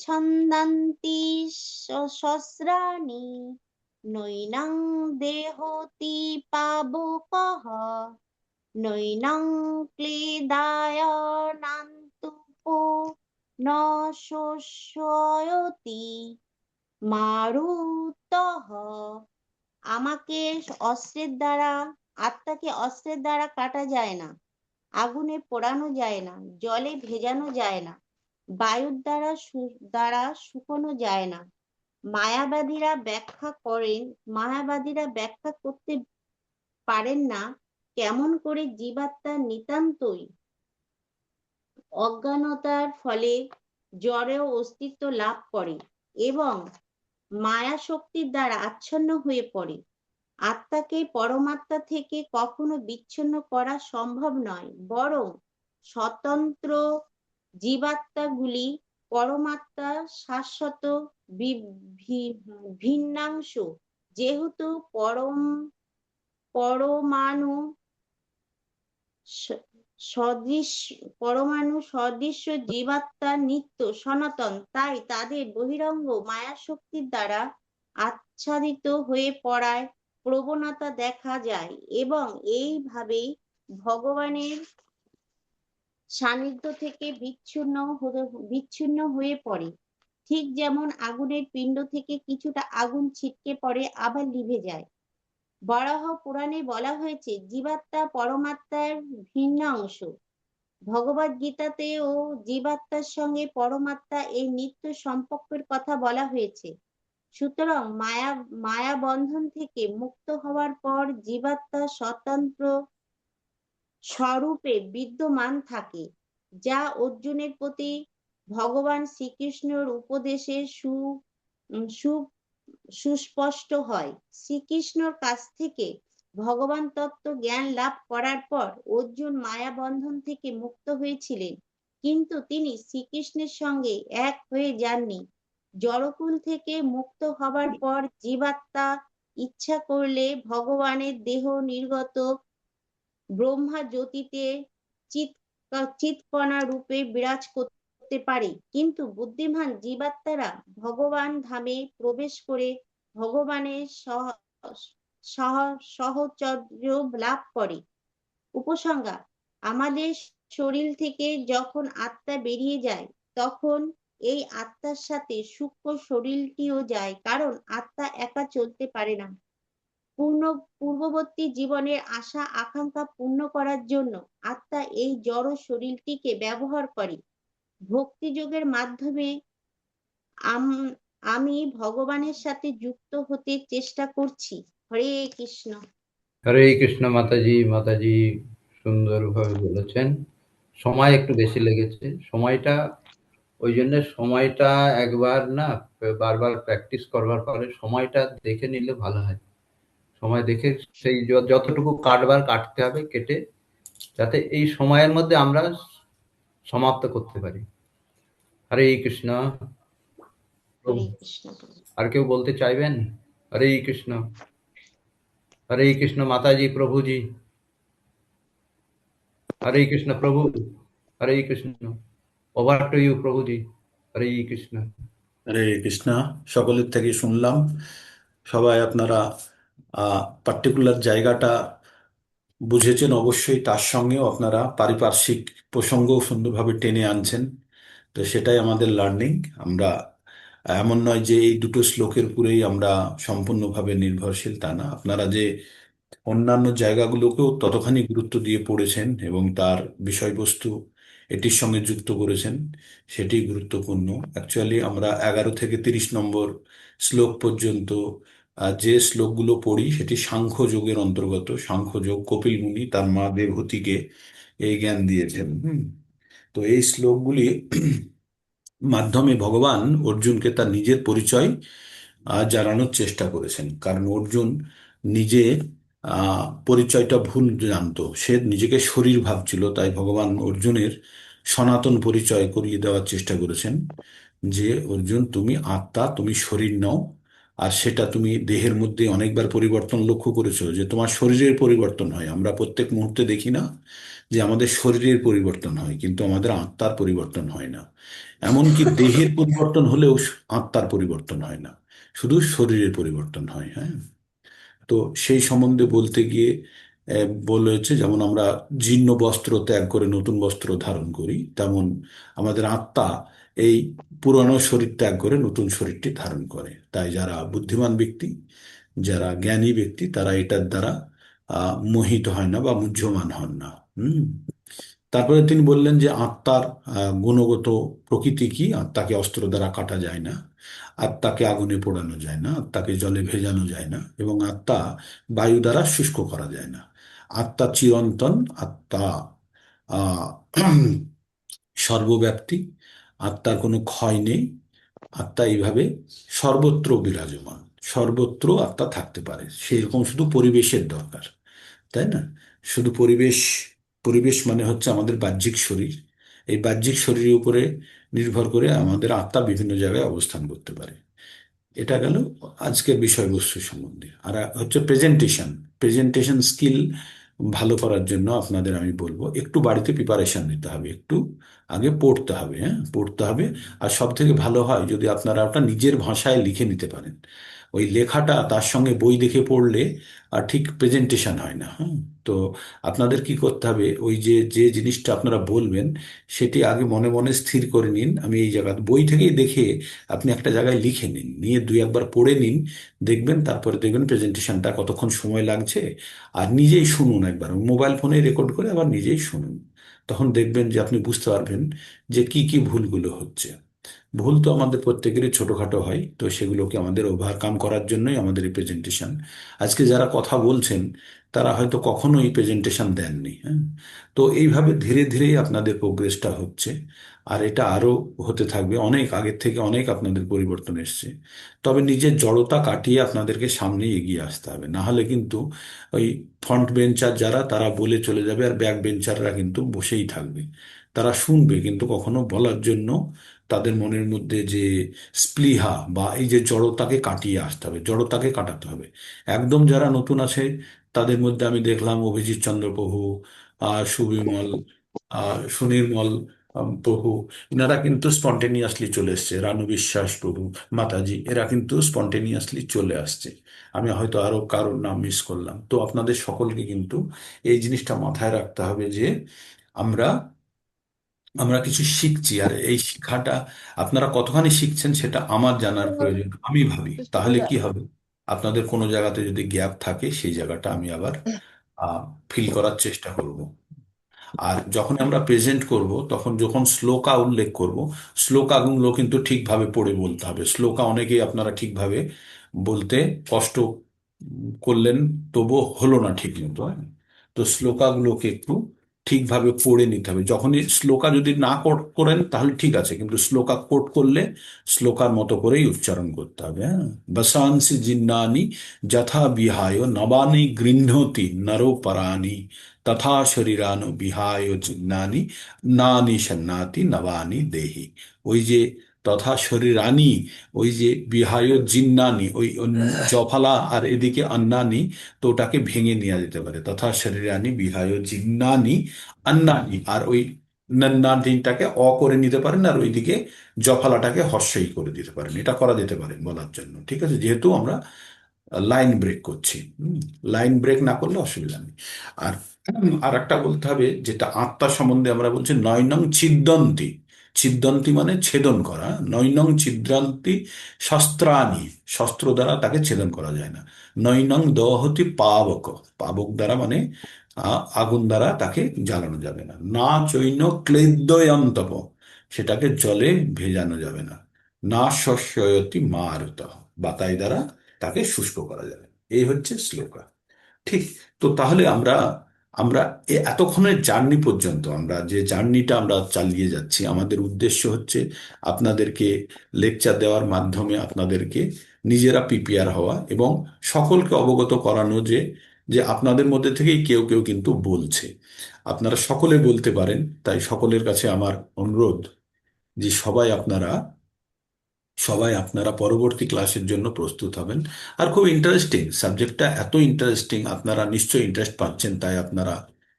ছন্দন্তি সহস্রাণি নৈনং দেহতি পাবকঃ নৈনং ক্লেদায়ানান্তুপো ন শোষয়তি মারুতঃ। আত্মাকে অস্ত্রের দ্বারা কাটা যায় না, আগুনে পোড়ানো যায় না, জলে ভেজানো যায় না, বায়ুর দ্বারা শুকানো যায় না। মায়াবাদীরা ব্যাখ্যা করতে পারেন না কেমন করে জীবাত্মা নিতান্তই অজ্ঞানতার ফলে জড়েও অস্তিত্ব লাভ করে এবং মায়া শক্তির দ্বারা আচ্ছন্ন হয়ে পড়ে। আত্মাকে পরমাত্মা থেকে কখনো বিচ্ছিন্ন করা সম্ভব নয়, বরং স্বতন্ত্র জীবাত্মাগুলি পরমাত্মার শাশ্বত ভিন্নাংশ, যেহেতু পরমাণু পরমাণু সদৃশ্য জীবাত্মা নিত্য সনাতন, তাই তাদের বহিরঙ্গ মায়াশক্তির দ্বারা আচ্ছাদিত হয়ে পড়ায় প্রবণতা দেখা যায় এবং এইভাবেই ভগবানের সান্নিধ্য থেকে বিচ্ছিন্ন হয়ে পড়ে। ঠিক যেমন আগুনের পিণ্ড থেকে কিছুটা আগুন ছিটকে পড়ে আবার নিভে যায়। বরাহ পুরাণে বলা হয়েছে জীবাত্মা পরমাত্মার ভিন্ন অংশ। ভগবদ গীতাতেও জীবাত্মার সঙ্গে পরমাত্মা এই নিত্য সম্পর্কের কথা বলা হয়েছে। সুতরাং মায়া বন্ধন থেকে মুক্ত হওয়ার পর জীবাত্মা স্বতন্ত্র স্বরূপে বিদ্যমান থাকে, যা অর্জুনের প্রতি ভগবান শ্রীকৃষ্ণের উপদেশে সুস্পষ্ট হয়। শ্রীকৃষ্ণর কাছ থেকে ভগবান তত্ত্ব জ্ঞান লাভ করার পর অর্জুন মায়া বন্ধন থেকে মুক্ত হয়েছিলেন, কিন্তু তিনি শ্রীকৃষ্ণের সঙ্গে এক হয়ে যাননি। জড়কুল থেকে মুক্ত হবার পর জীবাত্মা ইচ্ছা করলে ভগবানের দেহ নির্গত ব্রহ্মা জ্যোতিতে চিৎকণা রূপে বিরাজ করতে পারে, কিন্তু বুদ্ধিমান জীবাত্মারা ভগবান ধামে প্রবেশ করে ভগবানের সাহচর্য লাভ করে। উপসংহার: আমাদের শরীর থেকে যখন আত্মা বেরিয়ে যায়, তখন এই আত্মার সাথে সূক্ষ্ম শরীরটিও যায়, কারণ আত্মা একা চলতে পারে না। পূর্ববর্তী জীবনের আশা আকাঙ্ক্ষা পূর্ণ করার জন্য আত্মা এই জড় শরীরটিকে ব্যবহার করে। ভক্তি যোগের মাধ্যমে আমি ভগবানের সাথে যুক্ত হতে চেষ্টা করছি। হরে কৃষ্ণ। হরে কৃষ্ণ। মাতাজি সুন্দরভাবে বলেছেন। সময় একটু বেশি লেগেছে। ওই জন্য সময়টা একবার না বারবার প্র্যাকটিস করবার পরে সময়টা দেখে নিলে ভালো হয়। সময় দেখে সেই যতটুকু কাটতে হবে, কেটে যাতে এই সময়ের মধ্যে আমরা সমাপ্ত করতে পারি। হরে কৃষ্ণ। হরে কৃষ্ণ। আর কেউ বলতে চাইবেন? হরে কৃষ্ণ। হরে কৃষ্ণ মাতাজি, প্রভুজি। হরে কৃষ্ণ প্রভু। Hare Krishna. Over to you প্রভুজি। হরে কৃষ্ণ। হরে কৃষ্ণ। সকলের থেকে শুনলাম, সবাই আপনারা পার্টিকুলার জায়গাটা বুঝেছেন অবশ্যই, তার সঙ্গেও আপনারা পারিপার্শ্বিক প্রসঙ্গও সুন্দরভাবে টেনে আনছেন। তো সেটাই আমাদের লার্নিং। আমরা এমন নয় যে এই দুটো শ্লোকের উপরেই আমরা সম্পূর্ণভাবে নির্ভরশীল, তা না। আপনারা যে অন্যান্য জায়গাগুলোকেও ততখানি গুরুত্ব দিয়ে পড়েছেন এবং তার বিষয়বস্তু এটির সঙ্গে যুক্ত করেছেন, সেটি গুরুত্বপূর্ণ। অ্যাকচুয়ালি আমরা 11 থেকে 30 নম্বর শ্লোক পর্যন্ত যে শ্লোকগুলো পড়ি সেটি সাংখ্য যোগের অন্তর্গত। সাংখ্য যোগ কপিল মুনি তার মা দেবহূতিকে এই জ্ঞান দিয়েছেন। তো এই শ্লোকগুলি মাধ্যমে ভগবান অর্জুনকে তার নিজের পরিচয় জানানোর চেষ্টা করেছেন। কারণ অর্জুন নিজে পরিচয়টা ভুল জানতো, সে নিজেকে শরীর ভাবছিল। তাই ভগবান অর্জুনের সনাতন পরিচয় করিয়ে দেওয়ার চেষ্টা করেছেন যে অর্জুন, তুমি আত্মা, তুমি শরীর নও। আর সেটা তুমি দেহের মধ্যে অনেকবার পরিবর্তন লক্ষ্য করেছো, যে তোমার শরীরের পরিবর্তন হয়। আমরা প্রত্যেক মুহূর্তে দেখি না যে আমাদের শরীরের পরিবর্তন হয়, কিন্তু আমাদের আত্মার পরিবর্তন হয় না। এমনকি দেহের পরিবর্তন হলেও আত্মার পরিবর্তন হয় না, শুধু শরীরের পরিবর্তন হয়। হ্যাঁ, তো সেই সম্বন্ধে বলতে গিয়ে বলেছে, যেমন আমরা জীর্ণ বস্ত্র ত্যাগ করে নতুন বস্ত্র ধারণ করি, তেমন আমাদের আত্মা এই পুরনো শরীর ত্যাগ করে নতুন শরীরটি ধারণ করে। তাই যারা বুদ্ধিমান ব্যক্তি, যারা জ্ঞানী ব্যক্তি, তারা এটার দ্বারা মোহিত হয় না বা মুহ্যমান হন না। তারপরে তিনি বললেন যে আত্মার গুণগত প্রকৃতি কি। আত্মাকে অস্ত্র দ্বারা কাটা যায় না, আত্মাকে আগুনে পোড়ানো যায় না, আত্মাকে জলে ভেজানো যায় না, এবং আত্মা বায়ু দ্বারা শুষ্ক করা যায় না। আত্মা চিরন্তন, আত্মা আহ সর্বব্যাপ্তি, আত্মার কোনো ক্ষয় নেই। আত্মা এইভাবে সর্বত্র বিরাজমান, সর্বত্র আত্মা থাকতে পারে। সেরকম শুধু পরিবেশের দরকার, তাই না? শুধু পরিবেশ মানে হচ্ছে আমাদের বাহ্যিক শরীর। এই বাহ্যিক শরীরের উপরে নির্ভর করে আমাদের আত্মা বিভিন্ন জায়গায় অবস্থান করতে পারে। এটা গেল আজকের বিষয়বস্তু সম্বন্ধে। আর হচ্ছে প্রেজেন্টেশন। প্রেজেন্টেশন স্কিল ভালো করার জন্য আপনাদের আমি বলবো একটু বাড়িতে প্রিপারেশন নিতে হবে, একটু আগে পড়তে হবে, হ্যাঁ পড়তে হবে। আর সব থেকে ভালো হয় যদি আপনারা ওটা নিজের ভাষায় লিখে নিতে পারেন। ওই লেখাটা তার সঙ্গে বই দেখে পড়লে আর ঠিক প্রেজেন্টেশন হয় না। হ্যাঁ, তো আপনাদের কি করতে হবে, ওই যে যে জিনিসটা আপনারা বলবেন সেটি আগে মনে মনে স্থির করে নিন। আমি এই জায়গা বই থেকেই দেখে আপনি একটা জায়গায় লিখে নিন, নিয়ে দুই একবার পড়ে নিন, দেখবেন, তারপরে দেখবেন প্রেজেন্টেশনটা কতক্ষণ সময় লাগছে। আর নিজেই শুনুন, একবার মোবাইল ফোনে রেকর্ড করে আবার নিজেই শুনুন। তখন দেখবেন যে আপনি বুঝতে পারবেন যে কি কি ভুলগুলো হচ্ছে। ভুল তো আমাদের প্রত্যেকেরই ছোটখাটো হয়, তো সেগুলোকে আমাদের ওভারকাম করার জন্যই আমাদের এই প্রেজেন্টেশন। আজকে যারা কথা বলছেন তারা হয়তো কখনো এই প্রেজেন্টেশন দেননি, হ্যাঁ। তো এইভাবে ধীরে ধীরেই আপনাদের প্রোগ্রেসটা হচ্ছে। আর এটা আরো হতে থাকবে, অনেক আগের থেকে অনেক আপনাদের পরিবর্তন এসছে। তবে নিজের জড়তা কাটিয়ে আপনাদেরকে সামনে এগিয়ে আসতে হবে, না হলে কিন্তু ওই ফ্রন্ট বেঞ্চার যারা তারা বলে চলে যাবে, আর ব্যাক বেঞ্চাররা কিন্তু বসেই থাকবে। তারা শুনবে কিন্তু কখনো বলার জন্য তাদের মনের মধ্যে যে স্পৃহা বা এই যে জড়তাকে কাটিয়ে আসতে হবে, জড়তাকে কাটাতে হবে। একদম যারা নতুন আছে তাদের মধ্যে আমি দেখলাম অভিজিৎ চন্দ্র প্রভু, সুবিমল, সুনির্মল প্রভু, এনারা কিন্তু স্পন্টেনিয়াসলি চলে এসছে। রানু বিশ্বাস প্রভু, মাতাজি, এরা কিন্তু স্পন্টেনিয়াসলি চলে আসছে। আমি হয়তো আরো কারোর নাম মিস করলাম। তো আপনাদের সকলকে কিন্তু এই জিনিসটা মাথায় রাখতে হবে যে আমরা আমরা কিছু শিখছি, আর এই শিক্ষাটা আপনারা কতখানি শিখছেন সেটা আমার জানার প্রয়োজন। আমি ভাবি তাহলে কি হবে, আপনাদের কোনো জায়গাতে যদি গ্যাপ থাকে সেই জায়গাটা আমি আবার ফিল করার চেষ্টা করব। আর যখন আমরা প্রেজেন্ট করব তখন যখন শ্লোকা উল্লেখ করব, শ্লোকাগুলো কিন্তু ঠিকভাবে পড়ে বলতে হবে। শ্লোকা অনেকেই আপনারা ঠিকভাবে বলতে কষ্ট করলেন, তবুও হলো না ঠিক মতো, হ্যাঁ? তো শ্লোকাগুলোকে একটু ঠিকভাবে পড়ে নিতে হবে। যখনই শ্লোকা যদি না কোট করেন তাহলে ঠিক আছে, কিন্তু শ্লোকা কোট করলে শ্লোকার মতো করেই উচ্চারণ করতে হবে, হ্যাঁ। বসাংসি জিন্নানি যথা বিহায় নবানি গৃহ্ণতি নরো পরাণি তথা শরীরানু বিহায় জিন্নানি নানি সন্নাতি নবানি দেহি। ওই যে তথা শরীরানি, ওই যে বিহায় জিন্নানি, ওই জফলা আর এদিকে অন্নানি, তো ওটাকে ভেঙে নেওয়া যেতে পারে। তথা শরীরানি বিহায় জিন্নানি অন্নানি, আর ওই নন্নাটিটাকে অ করে নিতে পারেন, আর ওইদিকে জফলাটাকে হর্ষই করে দিতে পারেন। এটা করা যেতে পারে বলার জন্য, ঠিক আছে, যেহেতু আমরা লাইন ব্রেক করছি। লাইন ব্রেক না করলে অসুবিধা নেই। আর আর একটা বলতে হবে, যেটা আত্মা সম্বন্ধে আমরা বলছি, নয়নং ছিদ্যন্তি। ছিদ্যন্তি মানে ছেদন করা। নৈনং ছিদ্রান্তি শস্ত্রাণি, শস্ত্র দ্বারা তাকে ছেদন করা যায় না। নৈনং দহতি পাবক, পাবক দ্বারা মানে আগুন দ্বারা তাকে জ্বালানো যাবে না। না চৈন ক্লেদ্যয়ন্তপ, সেটাকে জলে ভেজানো যাবে না। না শস্যয়তি মারুত, বাতাই দ্বারা তাকে শুষ্ক করা যাবে। এই হচ্ছে শ্লোকা, ঠিক। তো তাহলে আমরা আমরা এতক্ষণের জার্নি পর্যন্ত, আমরা যে জার্নিটা আমরা চালিয়ে যাচ্ছি, আমাদের উদ্দেশ্য হচ্ছে আপনাদেরকে লেকচার দেওয়ার মাধ্যমে আপনাদেরকে নিজেরা প্রিপেয়ার হওয়া এবং সকলকে অবগত করানো যে যে আপনাদের মধ্যে থেকেই কেউ কেউ কিন্তু বলছে। আপনারা সকলে বলতে পারেন, তাই সকলের কাছে আমার অনুরোধ যে সবাই আপনারা পরবর্তী ক্লাসের জন্য প্রস্তুত হবেন। আর খুব ইন্টারেস্টিং সাবজেক্টটা, এত ইন্টারেস্টিং, আপনারা নিশ্চয়ই ইন্টারেস্ট পাচ্ছেন, তাই আপনারা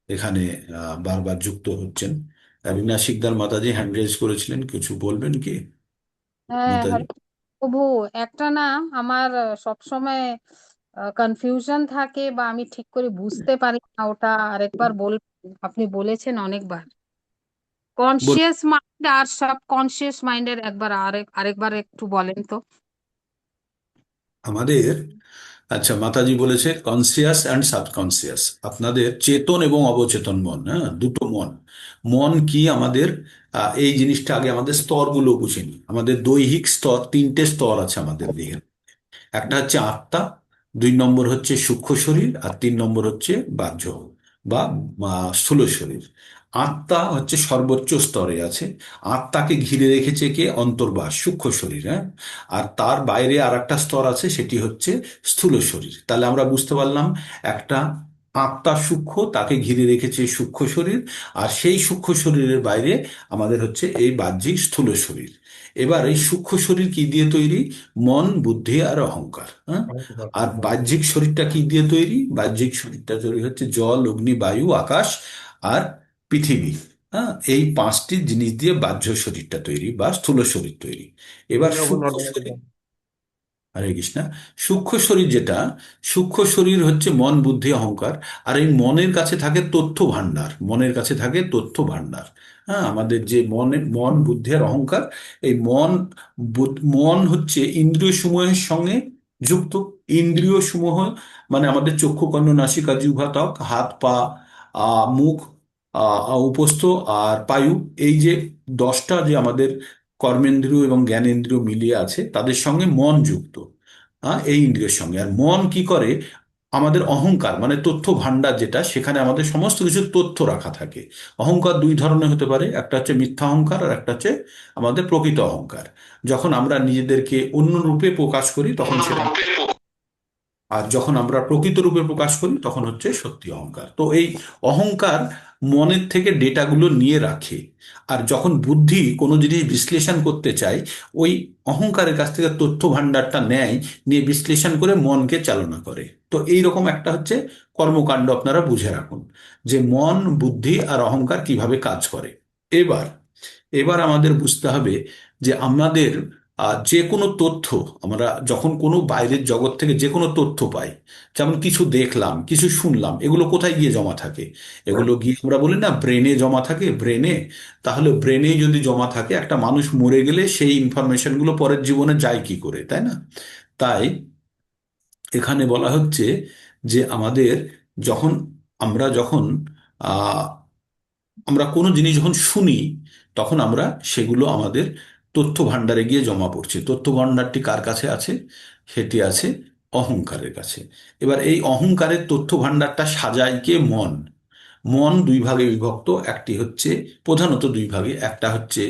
এখানে বারবার যুক্ত হচ্ছেন। রীনা শিকদার মাতাজি হ্যান্ড রেজ করেছিলেন, কিছু বলবেন কি হ্যাঁ, মাতাজি? হরে প্রভু। একটা না, আমার সবসময় কনফিউশন থাকে বা আমি ঠিক করে বুঝতে পারি না, ওটা আরেকবার বলবেন? আপনি বলেছেন অনেকবার, বল- কনসিয়াস মাইন্ড আর সাবকনসিয়াস মাইন্ডের একবার আরেকবার একটু বলেন তো। আমাদের, আচ্ছা, মাতাজি বলেছে কনসিয়াস অ্যান্ড সাবকনসিয়াস, আপনাদের চেতন এবং অবচেতন মন, হ্যাঁ, দুটো মন। মন কি আমাদের, এই জিনিসটা আগে আমাদের স্তরগুলো বুঝে নিই। আমাদের দৈহিক স্তর, তিনটে স্তর আছে আমাদের দেহের। একটা হচ্ছে আত্মা, দুই নম্বর হচ্ছে সূক্ষ্ম শরীর, আর তিন নম্বর হচ্ছে বাহ্য বা স্থূল শরীর। আত্মা হচ্ছে সর্বোচ্চ স্তরে আছে। আত্মাকে ঘিরে রেখেছে কে? অন্তর্বাস, সূক্ষ্ম শরীর, হ্যাঁ। আর তার বাইরে আর একটা স্তর আছে, সেটি হচ্ছে স্থূল শরীর। তাহলে আমরা বুঝতে পারলাম একটা আত্মা সূক্ষ্ম, তাকে ঘিরে রেখেছে সূক্ষ্ম শরীর, আর সেই সূক্ষ্ম শরীরের বাইরে আমাদের হচ্ছে এই বাহ্যিক স্থূল শরীর। এবার এই সূক্ষ্ম শরীর কি দিয়ে তৈরি? মন, বুদ্ধি আর অহংকার। হ্যাঁ। আর বাহ্যিক শরীরটা কি দিয়ে তৈরি? বাহ্যিক শরীরটা তৈরি হচ্ছে জল, অগ্নি, বায়ু, আকাশ আর পৃথিবী। হ্যাঁ, এই পাঁচটি জিনিস দিয়ে বাহ্য শরীরটা তৈরি বা স্থূল শরীর তৈরি। এবার সূক্ষ্ম শরীর, হরে কৃষ্ণা, সূক্ষ্ম শরীর যেটা, সূক্ষ্ম শরীর হচ্ছে মন, বুদ্ধি, অহংকার। আর এই মনের কাছে থাকে তথ্য ভাণ্ডার, মনের কাছে থাকে তথ্য ভাণ্ডার। হ্যাঁ, আমাদের যে মন, বুদ্ধি আর অহংকার, এই মন হচ্ছে ইন্দ্রিয় সমূহের সঙ্গে যুক্ত। ইন্দ্রিয় সমূহ মানে আমাদের চক্ষু, কর্ণ, নাসিকা, জিহ্বা, ত্বক, হাত, পা, মুখ, উপস্থ আর পায়ু, এই যে 10টা যে আমাদের কর্মেন্দ্রিয় এবং জ্ঞানেন্দ্রিয় মিলিয়ে আছে, তাদের সঙ্গে মন যুক্ত। এই ইন্দ্রিয়ের সঙ্গে। আর মন কি করে? আমাদের অহংকার মানে তথ্য ভাণ্ডার যেটা, সেখানে আমাদের সমস্ত কিছু তথ্য রাখা থাকে। অহংকার দুই ধরনের হতে পারে, একটা হচ্ছে মিথ্যা অহংকার আর একটা হচ্ছে আমাদের প্রকৃত অহংকার। যখন আমরা নিজেদেরকে অন্য রূপে প্রকাশ করি তখন সেটা, আর যখন আমরা প্রকৃত রূপে প্রকাশ করি তখন হচ্ছে সত্যি অহংকার। তো এই অহংকার মনের থেকে ডেটাগুলো নিয়ে রাখে, আর যখন বুদ্ধি কোনো জিনিস বিশ্লেষণ করতে চায়, ওই অহংকারের কাছ থেকে তথ্য ভাণ্ডারটা নেয়, নিয়ে বিশ্লেষণ করে মনকে চালনা করে। তো এই রকম একটা হচ্ছে কর্মকাণ্ড আপনারা বুঝে রাখুন, যে মন, বুদ্ধি আর অহংকার কিভাবে কাজ করে। এবার এবার আমাদের বুঝতে হবে যে আমাদের যে কোনো তথ্য, আমরা যখন কোনো বাইরের জগৎ থেকে যে কোনো তথ্য পাই, যেমন কিছু দেখলাম, কিছু শুনলাম, এগুলো কোথায় গিয়ে জমা থাকে? এগুলো গিয়ে আমরা বলি না ব্রেনে জমা থাকে, ব্রেনে। তাহলে ব্রেনে যদি জমা থাকে, একটা মানুষ মরে গেলে সেই ইনফরমেশনগুলো পরের জীবনে যায় কি করে, তাই না? তাই এখানে বলা হচ্ছে যে আমাদের যখন যখন আহ আমরা কোনো জিনিস যখন শুনি, তখন আমরা সেগুলো আমাদের তথ্য ভাণ্ডারে গিয়ে জমা পড়ছে। তথ্য ভাণ্ডারটি কার কাছে আছে? সেটি আছে অহংকারের কাছে। এবার এই অহংকারের তথ্য ভাণ্ডারটা সাজায় কে? মন। মন দুই ভাগে বিভক্ত, একটি হচ্ছে প্রধানত দুই ভাগে, একটা হচ্ছে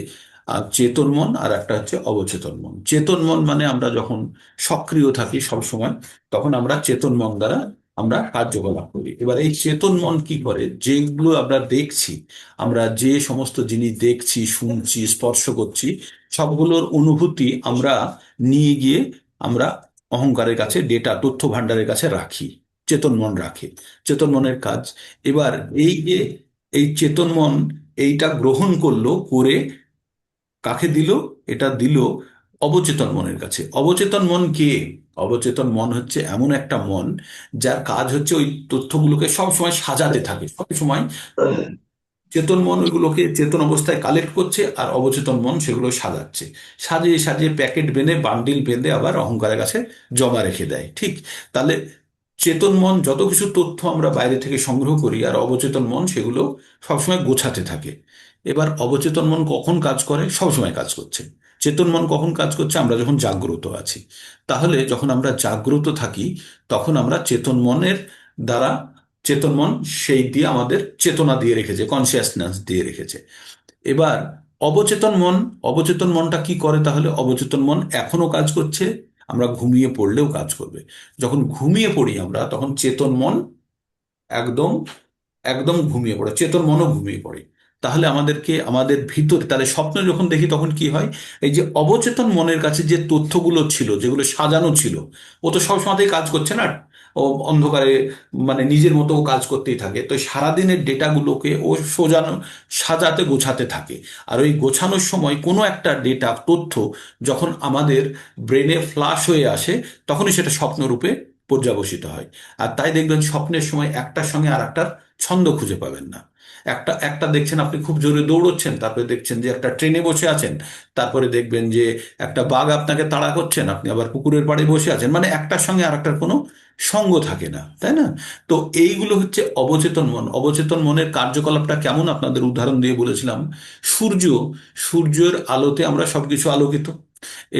চেতন মন আর একটা হচ্ছে অবচেতন মন। চেতন মন মানে আমরা যখন সক্রিয় থাকি সব সময়, তখন আমরা চেতন মন দ্বারা আমরা কার্যকলাপ করি। এবার এই চেতন মন কি করে? যেগুলো আমরা দেখছি, আমরা যে সমস্ত জিনিস দেখছি, শুনছি, স্পর্শ করছি, সবগুলোর অনুভূতি আমরা নিয়ে গিয়ে আমরা অহংকারের কাছে, ডেটা, তথ্য ভাণ্ডারের কাছে রাখি। চেতন মন রাখে, চেতন মনের কাজ। এবার এই যে এই চেতন মন এইটা গ্রহণ করলো, করে কাকে দিল? এটা দিল অবচেতন মনের কাছে। অবচেতন মন কে? অবচেতন মন হচ্ছে এমন একটা মন যার কাজ হচ্ছে ওই তথ্যগুলোকে সবসময় সাজাতে থাকে, সবসময়। চেতন মন ওইগুলোকে চেতন অবস্থায় কালেক্ট করছে, আর অবচেতন মন সেগুলো সাজাচ্ছে, সাজিয়ে সাজিয়ে প্যাকেট বেঁধে, বান্ডিল বেঁধে আবার অহংকারের কাছে জমা রেখে দেয়। ঠিক তাহলে চেতন মন যত কিছু তথ্য আমরা বাইরে থেকে সংগ্রহ করি, আর অবচেতন মন সেগুলো সবসময় গোছাতে থাকে। এবার অবচেতন মন কখন কাজ করে? সবসময় কাজ করছে। চেতন মন কখন কাজ করছে? আমরা যখন জাগ্রত আছি। তাহলে যখন আমরা জাগ্রত থাকি, তখন আমরা চেতন মনের দ্বারা, চেতন মন সেই দিয়ে আমাদের চেতনা দিয়ে রেখেছে, কনসিয়াসনেস দিয়ে রেখেছে। এবার অবচেতন মন, অবচেতন মনটা কি করে? তাহলে অবচেতন মন এখনো কাজ করছে, আমরা ঘুমিয়ে পড়লেও কাজ করবে। যখন ঘুমিয়ে পড়ি আমরা, তখন চেতন মন একদম একদম ঘুমিয়ে পড়ে, চেতন মনও ঘুমিয়ে পড়ে। তাহলে আমাদেরকে আমাদের ভিতরে, তাহলে স্বপ্ন যখন দেখি তখন কি হয়? এই যে অবচেতন মনের কাছে যে তথ্যগুলো ছিল, যেগুলো সাজানো ছিল, ও তো সবসময়তেই কাজ করছে না, ও অন্ধকারে মানে নিজের মতো ও কাজ করতেই থাকে। তো সারাদিনের ডেটাগুলোকে ও সোজানো, সাজাতে, গোছাতে থাকে। আর ওই গোছানোর সময় কোনো একটা ডেটা, তথ্য যখন আমাদের ব্রেনে ফ্লাশ হয়ে আসে, তখনই সেটা স্বপ্নরূপে পর্যবসিত হয়। আর তাই দেখবেন স্বপ্নের সময় একটার সঙ্গে আর একটার ছন্দ খুঁজে পাবেন না। একটা একটা দেখছেন আপনি খুব জোরে দৌড়চ্ছেন, তারপরে দেখছেন যে একটা ট্রেনে বসে আছেন, তারপরে দেখবেন যে একটা বাঘ আপনাকে তাড়া করছেন, আপনি আবার পুকুরের পাড়ে বসে আছেন। মানে একটার সঙ্গে আর একটার কোনো সঙ্গ থাকে না, তাই না? তো এইগুলো হচ্ছে অবচেতন মন। অবচেতন মনের কার্যকলাপটা কেমন আপনাদের উদাহরণ দিয়ে বলেছিলাম। সূর্য, সূর্যের আলোতে আমরা সবকিছু আলোকিত।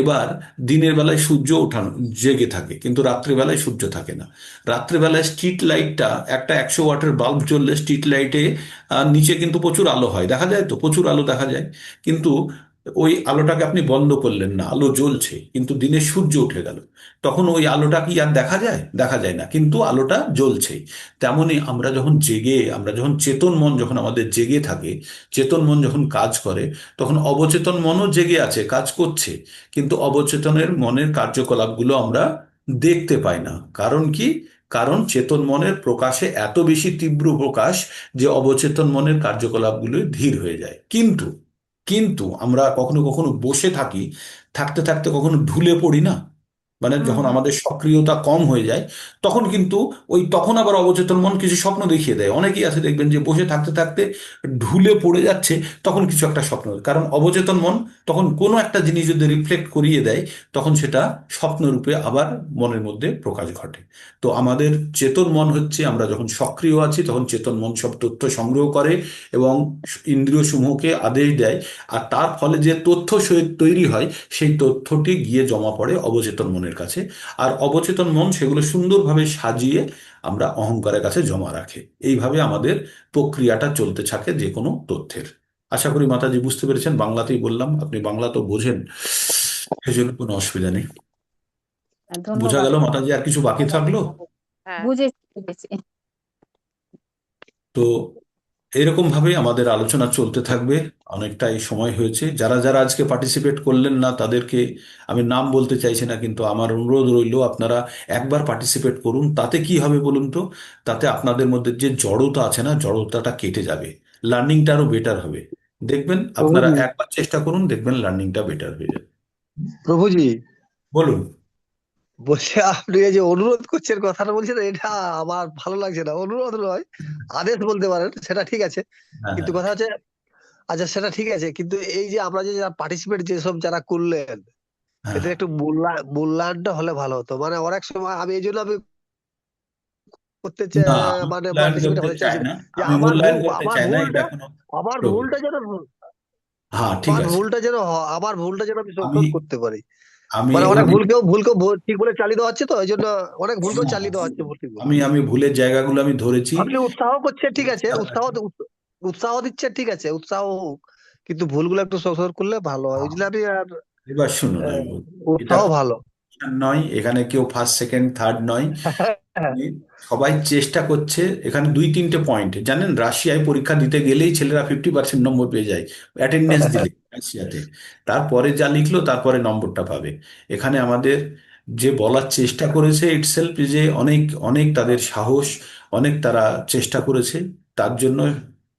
এবার দিনের বেলায় সূর্য ওঠানো জেগে থাকে, কিন্তু রাত্রিবেলায় সূর্য থাকে না। রাত্রিবেলায় স্ট্রিট লাইটটা, একটা 100 ওয়াটের বাল্ব জ্বললে স্ট্রিট লাইটে নিচে কিন্তু প্রচুর আলো হয়, দেখা যায় তো, প্রচুর আলো দেখা যায়। কিন্তু ওই আলোটাকে আপনি বন্ধ করলেন না, আলো জ্বলছে, কিন্তু দিনে সূর্য উঠে গেল, তখন ওই আলোটা কি আর দেখা যায়? দেখা যায় না, কিন্তু আলোটা জ্বলছেই। তেমনি আমরা যখন চেতন মন যখন আমাদের জেগে থাকে, চেতন মন যখন কাজ করে, তখন অবচেতন মনও জেগে আছে, কাজ করছে, কিন্তু অবচেতনের মনের কার্যকলাপগুলো আমরা দেখতে পাই না। কারণ কি? কারণ চেতন মনের প্রকাশে এত বেশি তীব্র প্রকাশ যে অবচেতন মনের কার্যকলাপগুলো ধীর হয়ে যায়। কিন্তু কিন্তু আমরা কখনো কখনো বসে থাকি, থাকতে থাকতে কখনো ঢুলে পড়ি না, মানে হুম যখন হুম আমাদের সক্রিয়তা কম হয়ে যায়, তখন কিন্তু তখন আবার অবচেতন মন কিছু স্বপ্ন দেখিয়ে দেয়। অনেকেই আছে দেখবেন যে বসে থাকতে থাকতে ঢুলে পড়ে যাচ্ছে, তখন কিছু একটা স্বপ্ন, কারণ অবচেতন মন তখন কোনো একটা জিনিস যদি রিফ্লেক্ট করিয়ে দেয়, তখন সেটা স্বপ্নরূপে আবার মনের মধ্যে প্রকাশ ঘটে। তো আমাদের চেতন মন হচ্ছে, আমরা যখন সক্রিয় আছি তখন চেতন মন সব তথ্য সংগ্রহ করে এবং ইন্দ্রিয় সমূহকে আদেশ দেয়, আর তার ফলে যে তথ্য তৈরি হয়, সেই তথ্যটি গিয়ে জমা পড়ে অবচেতন মনের কাছে। আর অবচেতন মন সেগুলো সুন্দরভাবে সাজিয়ে আমরা অহংকারের কাছে জমা রাখে। এইভাবে আমাদের প্রক্রিয়াটা চলতে থাকে যে কোনো তথ্যের। আশা করি মাতাজি বুঝতে পেরেছেন, বাংলাতেই বললাম, আপনি বাংলা তো বোঝেন, সেজন্য কোনো অসুবিধা নেই। বোঝা ধন্যবাদ। গেল মাতাজি? আর কিছু বাকি থাকলো? হ্যাঁ। বুঝেছি বুঝেছি। তো এরকম ভাবে আমাদের আলোচনা চলতে থাকবে। অনেকটাই সময় হয়েছে। যারা যারা আজকে পার্টিসিপেট করলেন না তাদেরকে আমি নাম বলতে চাইছি না, কিন্তু আমার অনুরোধ রইল, আপনারা একবার পার্টিসিপেট করুন। তাতে কি হবে বলুন তো? তাতে আপনাদের মধ্যে যে জড়তা আছে না, জড়তাটা কেটে যাবে, লার্নিংটা আরো বেটার হবে। দেখবেন, আপনারা প্রভুজি, একবার চেষ্টা করুন, দেখবেন লার্নিংটা বেটার হয়ে যাবে। প্রভুজি, বলুন। বলছে আপনি এই যে অনুরোধ করছেন, কথাটা বলছেন, এটা আমার ভালো লাগছে না। অনুরোধ নয়, আদেশ বলতে পারেন, সেটা ঠিক আছে। হ্যাঁ, কিন্তু হ্যাঁ, কথা হচ্ছে, আচ্ছা সেটা ঠিক আছে, কিন্তু এই যে আমরা যে পার্টিসিপেট যেসব যারা করলেন, হ্যাঁ। এদের একটু মূল্যায়নটা হলে ভালো হতো। মানে অনেক সময় আমি এই জন্য আমি করতে না, আমি মানে মূল্যায়ন পার্টিসিপেট করতে হতে চাই চাইছি না। না, যে আমি আমার ভুল, মূল্যায়ন করতে আমার চাই না, এটা ভুলটা, কোনো আমার প্রভু। ভুলটা যেন, হ্যাঁ, ঠিক আছে। আমার ভুলটা যেন আমি আমি সংশোধন করতে পারি। আমি মানে অনেক আমি ভুলকেও ঠিক বলে চালিয়ে দেওয়া হচ্ছে, তো এই জন্য অনেক ভুলকেও না, চালিয়ে দেওয়া হচ্ছে ভুল ঠিক বলে। আমি আমি ভুলের জায়গাগুলো আমি ধরেছি। আপনি উৎসাহ করছেন, ঠিক আছে, চেষ্টা উৎসাহ করছি। উৎসাহ দিচ্ছেন, ঠিক আছে, উৎসাহ হোক, কিন্তু ভুলগুলো একটু সংশোধন করলে ভালো হয়, হ্যাঁ, বুঝলে। আমি আর এবার শুনুন, আমি বলছি, এটা উৎসাহ ভালো। competition নয়, এখানে কেউ ফার্স্ট সেকেন্ড থার্ড নয়। এখানে সবাই চেষ্টা করছে। এখানে দুই তিনটে পয়েন্ট জানেন, রাশিয়ায় পরীক্ষা দিতে গেলেই ছেলেরা 50% নম্বর পেয়ে যায় অ্যাটেন্ডেন্স দিলে, রাশিয়াতে। তারপরে যা লিখলো তারপরে নম্বরটা পাবে। এখানে আমাদের যে বলার চেষ্টা করেছে ইটসেলফ, যে অনেক অনেক তাদের সাহস, অনেক তারা চেষ্টা করেছে, তার জন্য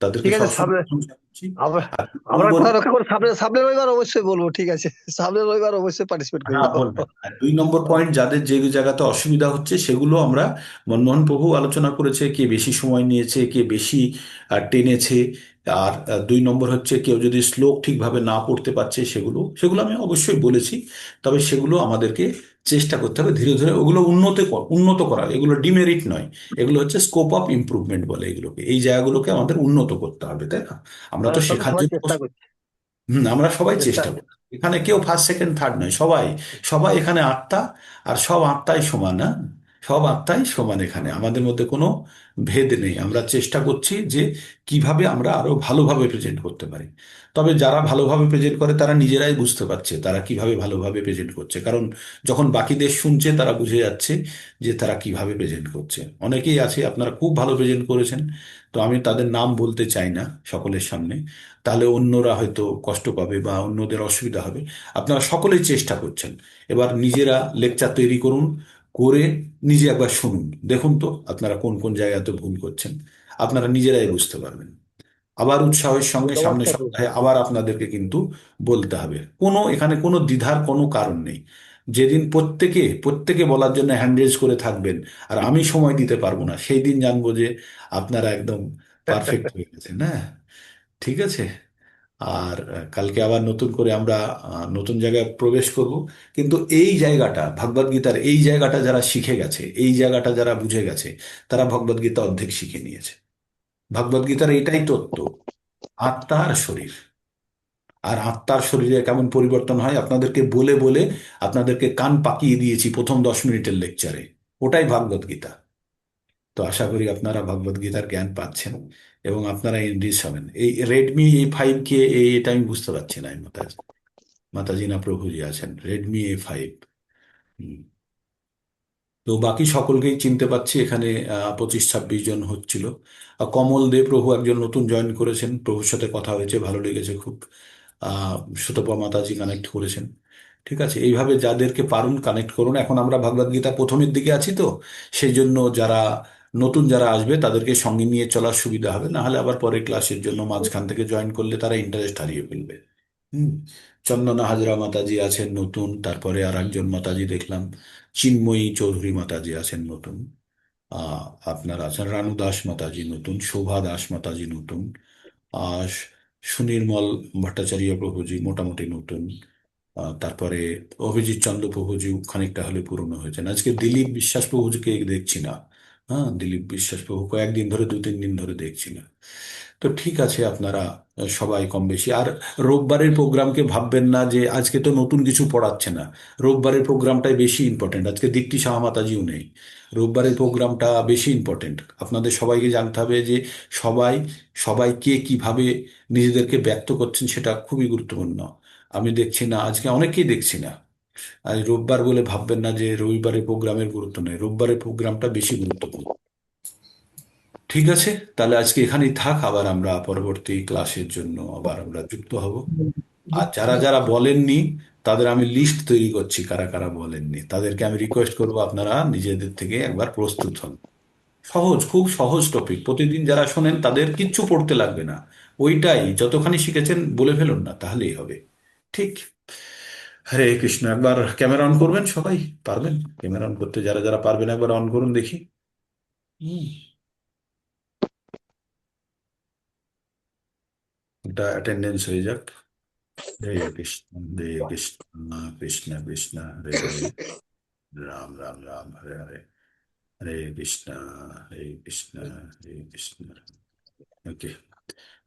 তাদেরকে ঠিক আছে, সবসময় সামনে প্রশংসা করছি। আমরা আর দুই আমরা নম্বর, কথা রক্ষা করে সামনের রবিবার অবশ্যই বলবো, ঠিক আছে, সামনের রবিবার অবশ্যই পার্টিসিপেট হ্যাঁ করবো। বলবেন। আর দুই নম্বর পয়েন্ট, যাদের যে জায়গাতে অসুবিধা হচ্ছে সেগুলো আমরা, মনমোহন প্রভু আলোচনা করেছে, কে বেশি সময় নিয়েছে, কে বেশি টেনেছে। আর দুই নম্বর হচ্ছে, কেউ যদি শ্লোক ঠিকভাবে না পড়তে পারছে, সেগুলো সেগুলো আমি অবশ্যই বলেছি। তবে সেগুলো আমাদেরকে চেষ্টা করতে হবে ধীরে ধীরে ওগুলো উন্নত করার। এগুলো ডিমেরিট নয়, এগুলো হচ্ছে স্কোপ অফ ইমপ্রুভমেন্ট বলে এগুলোকে। এই জায়গাগুলোকে আমাদের উন্নত করতে হবে, তাই না? আমরা তো মানে শেখার সবাই জন্য চেষ্টা করছে, আমরা সবাই চেষ্টা। চেষ্টা করি। এখানে কেউ ফার্স্ট সেকেন্ড থার্ড নয়, সবাই সবাই এখানে আত্মা। আর সব আত্মাই সমান, হ্যাঁ, সব আত্মাই সমান। এখানে আমাদের মধ্যে কোনো ভেদ নেই। আমরা চেষ্টা করছি যে কিভাবে আমরা আরো ভালোভাবে প্রেজেন্ট করতে পারি। তবে যারা ভালোভাবে প্রেজেন্ট করে তারা নিজেরাই বুঝতে পারছে তারা কিভাবে ভালোভাবে প্রেজেন্ট করছে, কারণ যখন বাকিদের শুনছে তারা বুঝে যাচ্ছে যে তারা কিভাবে প্রেজেন্ট করছে। অনেকেই আছে, আপনারা খুব ভালো প্রেজেন্ট করেছেন, তো আমি তাদের নাম বলতে চাই না সকলের সামনে, তাহলে অন্যরা হয়তো কষ্ট পাবে বা অন্যদের অসুবিধা হবে। আপনারা সকলেই চেষ্টা করছেন। এবার নিজেরা লেকচার তৈরি করুন, করে নিজে একবার শুনুন, দেখুন তো আপনারা কোন কোন জায়গাতে ভুল করছেন। আপনারা নিজেরাই বুঝতে পারবেন। আবার উৎসাহের সঙ্গে সামনের নমস্কার। সপ্তাহে আবার আপনাদেরকে কিন্তু বলতে হবে। এখানে কোনো দ্বিধার কোনো কারণ নেই। যেদিন প্রত্যেকে প্রত্যেকে বলার জন্য হ্যান্ড রেজ করে থাকবেন আর আমি সময় দিতে পারবো না, সেই দিন জানবো যে আপনারা একদম পারফেক্ট হয়ে গেছেন। হ্যাঁ, ঠিক আছে। আর কালকে আবার নতুন করে আমরা নতুন জায়গায় প্রবেশ করব। কিন্তু এই জায়গাটা, ভগবদ গীতার এই জায়গাটা যারা শিখে গেছে, এই জায়গাটা যারা বুঝে গেছে, তারা ভগবদ গীতা অর্ধেক শিখে নিয়েছে। ভগবদ গীতার এইটাই তত্ত্ব, আত্মা আর শরীর। আর আত্মার শরীরে কেমন পরিবর্তন হয় আপনাদেরকে বলে বলে আপনাদেরকে কান পাকিয়ে দিয়েছি প্রথম 10 মিনিটের লেকচারে। ওটাই ভগবদ গীতা। তো আশা করি আপনারা ভগবদ গীতার জ্ঞান পাচ্ছেন এবং আপনারা এনরিচ হবেন। এই রেডমি A5 কে এটা আমি বুঝতে পারছি না, মাতাজি, মাতাজি না প্রভুজি আছেন রেডমি A5। তো বাকি সকলকেই চিনতে পাচ্ছি এখানে, 25-26 জন হচ্ছিল। কমল দে প্রভু একজন নতুন জয়েন করেছেন, প্রভুর সাথে কথা হয়েছে, ভালো লেগেছে খুব। আহ সুতপা মাতাজি কানেক্ট করেছেন। ঠিক আছে, এইভাবে যাদেরকে পারুন কানেক্ট করুন। এখন আমরা ভগবদ গীতা প্রথমের দিকে আছি, তো সেই জন্য যারা নতুন যারা আসবে তাদেরকে সঙ্গে নিয়ে চলার সুবিধা হবে, না হলে আবার পরে ক্লাসের জন্য মাঝখান থেকে জয়েন করলে তারা ইন্টারেস্ট হারিয়ে ফেলবে। হুম। চন্দনা হাজরা মাতাজি আছেন নতুন, তারপরে আর একজন মাতাজি দেখলাম চিন্ময়ী চৌধুরী মাতাজি আছেন নতুন। আহ আপনার আছেন রানু দাস মাতাজি নতুন, শোভা দাস মাতাজি নতুন, আর সুনির্মল ভট্টাচার্য প্রভুজি মোটামুটি নতুন। তারপরে অভিজিৎ চন্দ্র প্রভুজি খানিকটা হলে পুরনো হয়েছেন। আজকে দিলীপ বিশ্বাস প্রভুজিকে দেখছি না। হ্যাঁ, দিলীপ বিশ্বাস প্রভু কয়েকদিন ধরে, 2-3 দিন ধরে দেখছি না। তো ঠিক আছে, আপনারা সবাই কম বেশি। আর রোববারের প্রোগ্রামকে ভাববেন না যে আজকে তো নতুন কিছু পড়াচ্ছে না, রোববারের প্রোগ্রামটাই বেশি ইম্পর্টেন্ট। আজকে দীপ্তি শাহ মাতাজিও নেই, রোববারের প্রোগ্রামটা বেশি ইম্পর্টেন্ট। আপনাদের সবাইকে জানতে হবে যে সবাই সবাই কে কিভাবে নিজেদেরকে ব্যক্ত করছেন, সেটা খুবই গুরুত্বপূর্ণ। আমি দেখছি না, আজকে অনেকেই দেখছি না। আজ রোববার বলে ভাববেন না যে রবিবারের প্রোগ্রামের গুরুত্ব নেই, রোববারের প্রোগ্রামটা বেশি গুরুত্বপূর্ণ। ঠিক আছে, তাহলে আজকে এখানেই থাক, আবার আমরা পরবর্তী ক্লাসের জন্য আবার আমরা যুক্ত হব। আর যারা যারা বলেননি তাদের আমি লিস্ট তৈরি করছি, কারা কারা বলেননি তাদেরকে আমি রিকোয়েস্ট করব আপনারা নিজেদের থেকে একবার প্রস্তুত হন। সহজ, খুব সহজ টপিক, প্রতিদিন যারা শোনেন তাদের কিচ্ছু পড়তে লাগবে না। ওইটাই যতখানি শিখেছেন বলে ফেলুন না, তাহলেই হবে। ঠিক। হরে কৃষ্ণ। একবার ক্যামেরা অন করবেন সবাই, পারবেন ক্যামেরা অন করতে? যারা যারা পারবেন একবার অন করুন দেখি। হুম, এটা অ্যাটেন্ডেন্স হয়ে যাক। হরে কৃষ্ণ, হরে কৃষ্ণ, কৃষ্ণ কৃষ্ণ হরে হরে, রাম রাম রাম হরে হরে, হরে কৃষ্ণ, হরে কৃষ্ণ, হরে কৃষ্ণ। ওকে,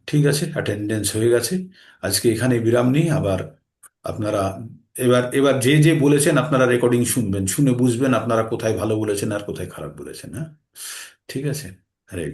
ঠিক আছে, অ্যাটেন্ডেন্স হয়ে গেছে। আজকে এখানে বিরাম নিই আবার। আপনারা এবার এবার যে যে বলেছেন আপনারা রেকর্ডিং শুনবেন, শুনে বুঝবেন আপনারা কোথায় ভালো বলেছেন আর কোথায় খারাপ বলেছেন। হ্যাঁ, ঠিক আছে।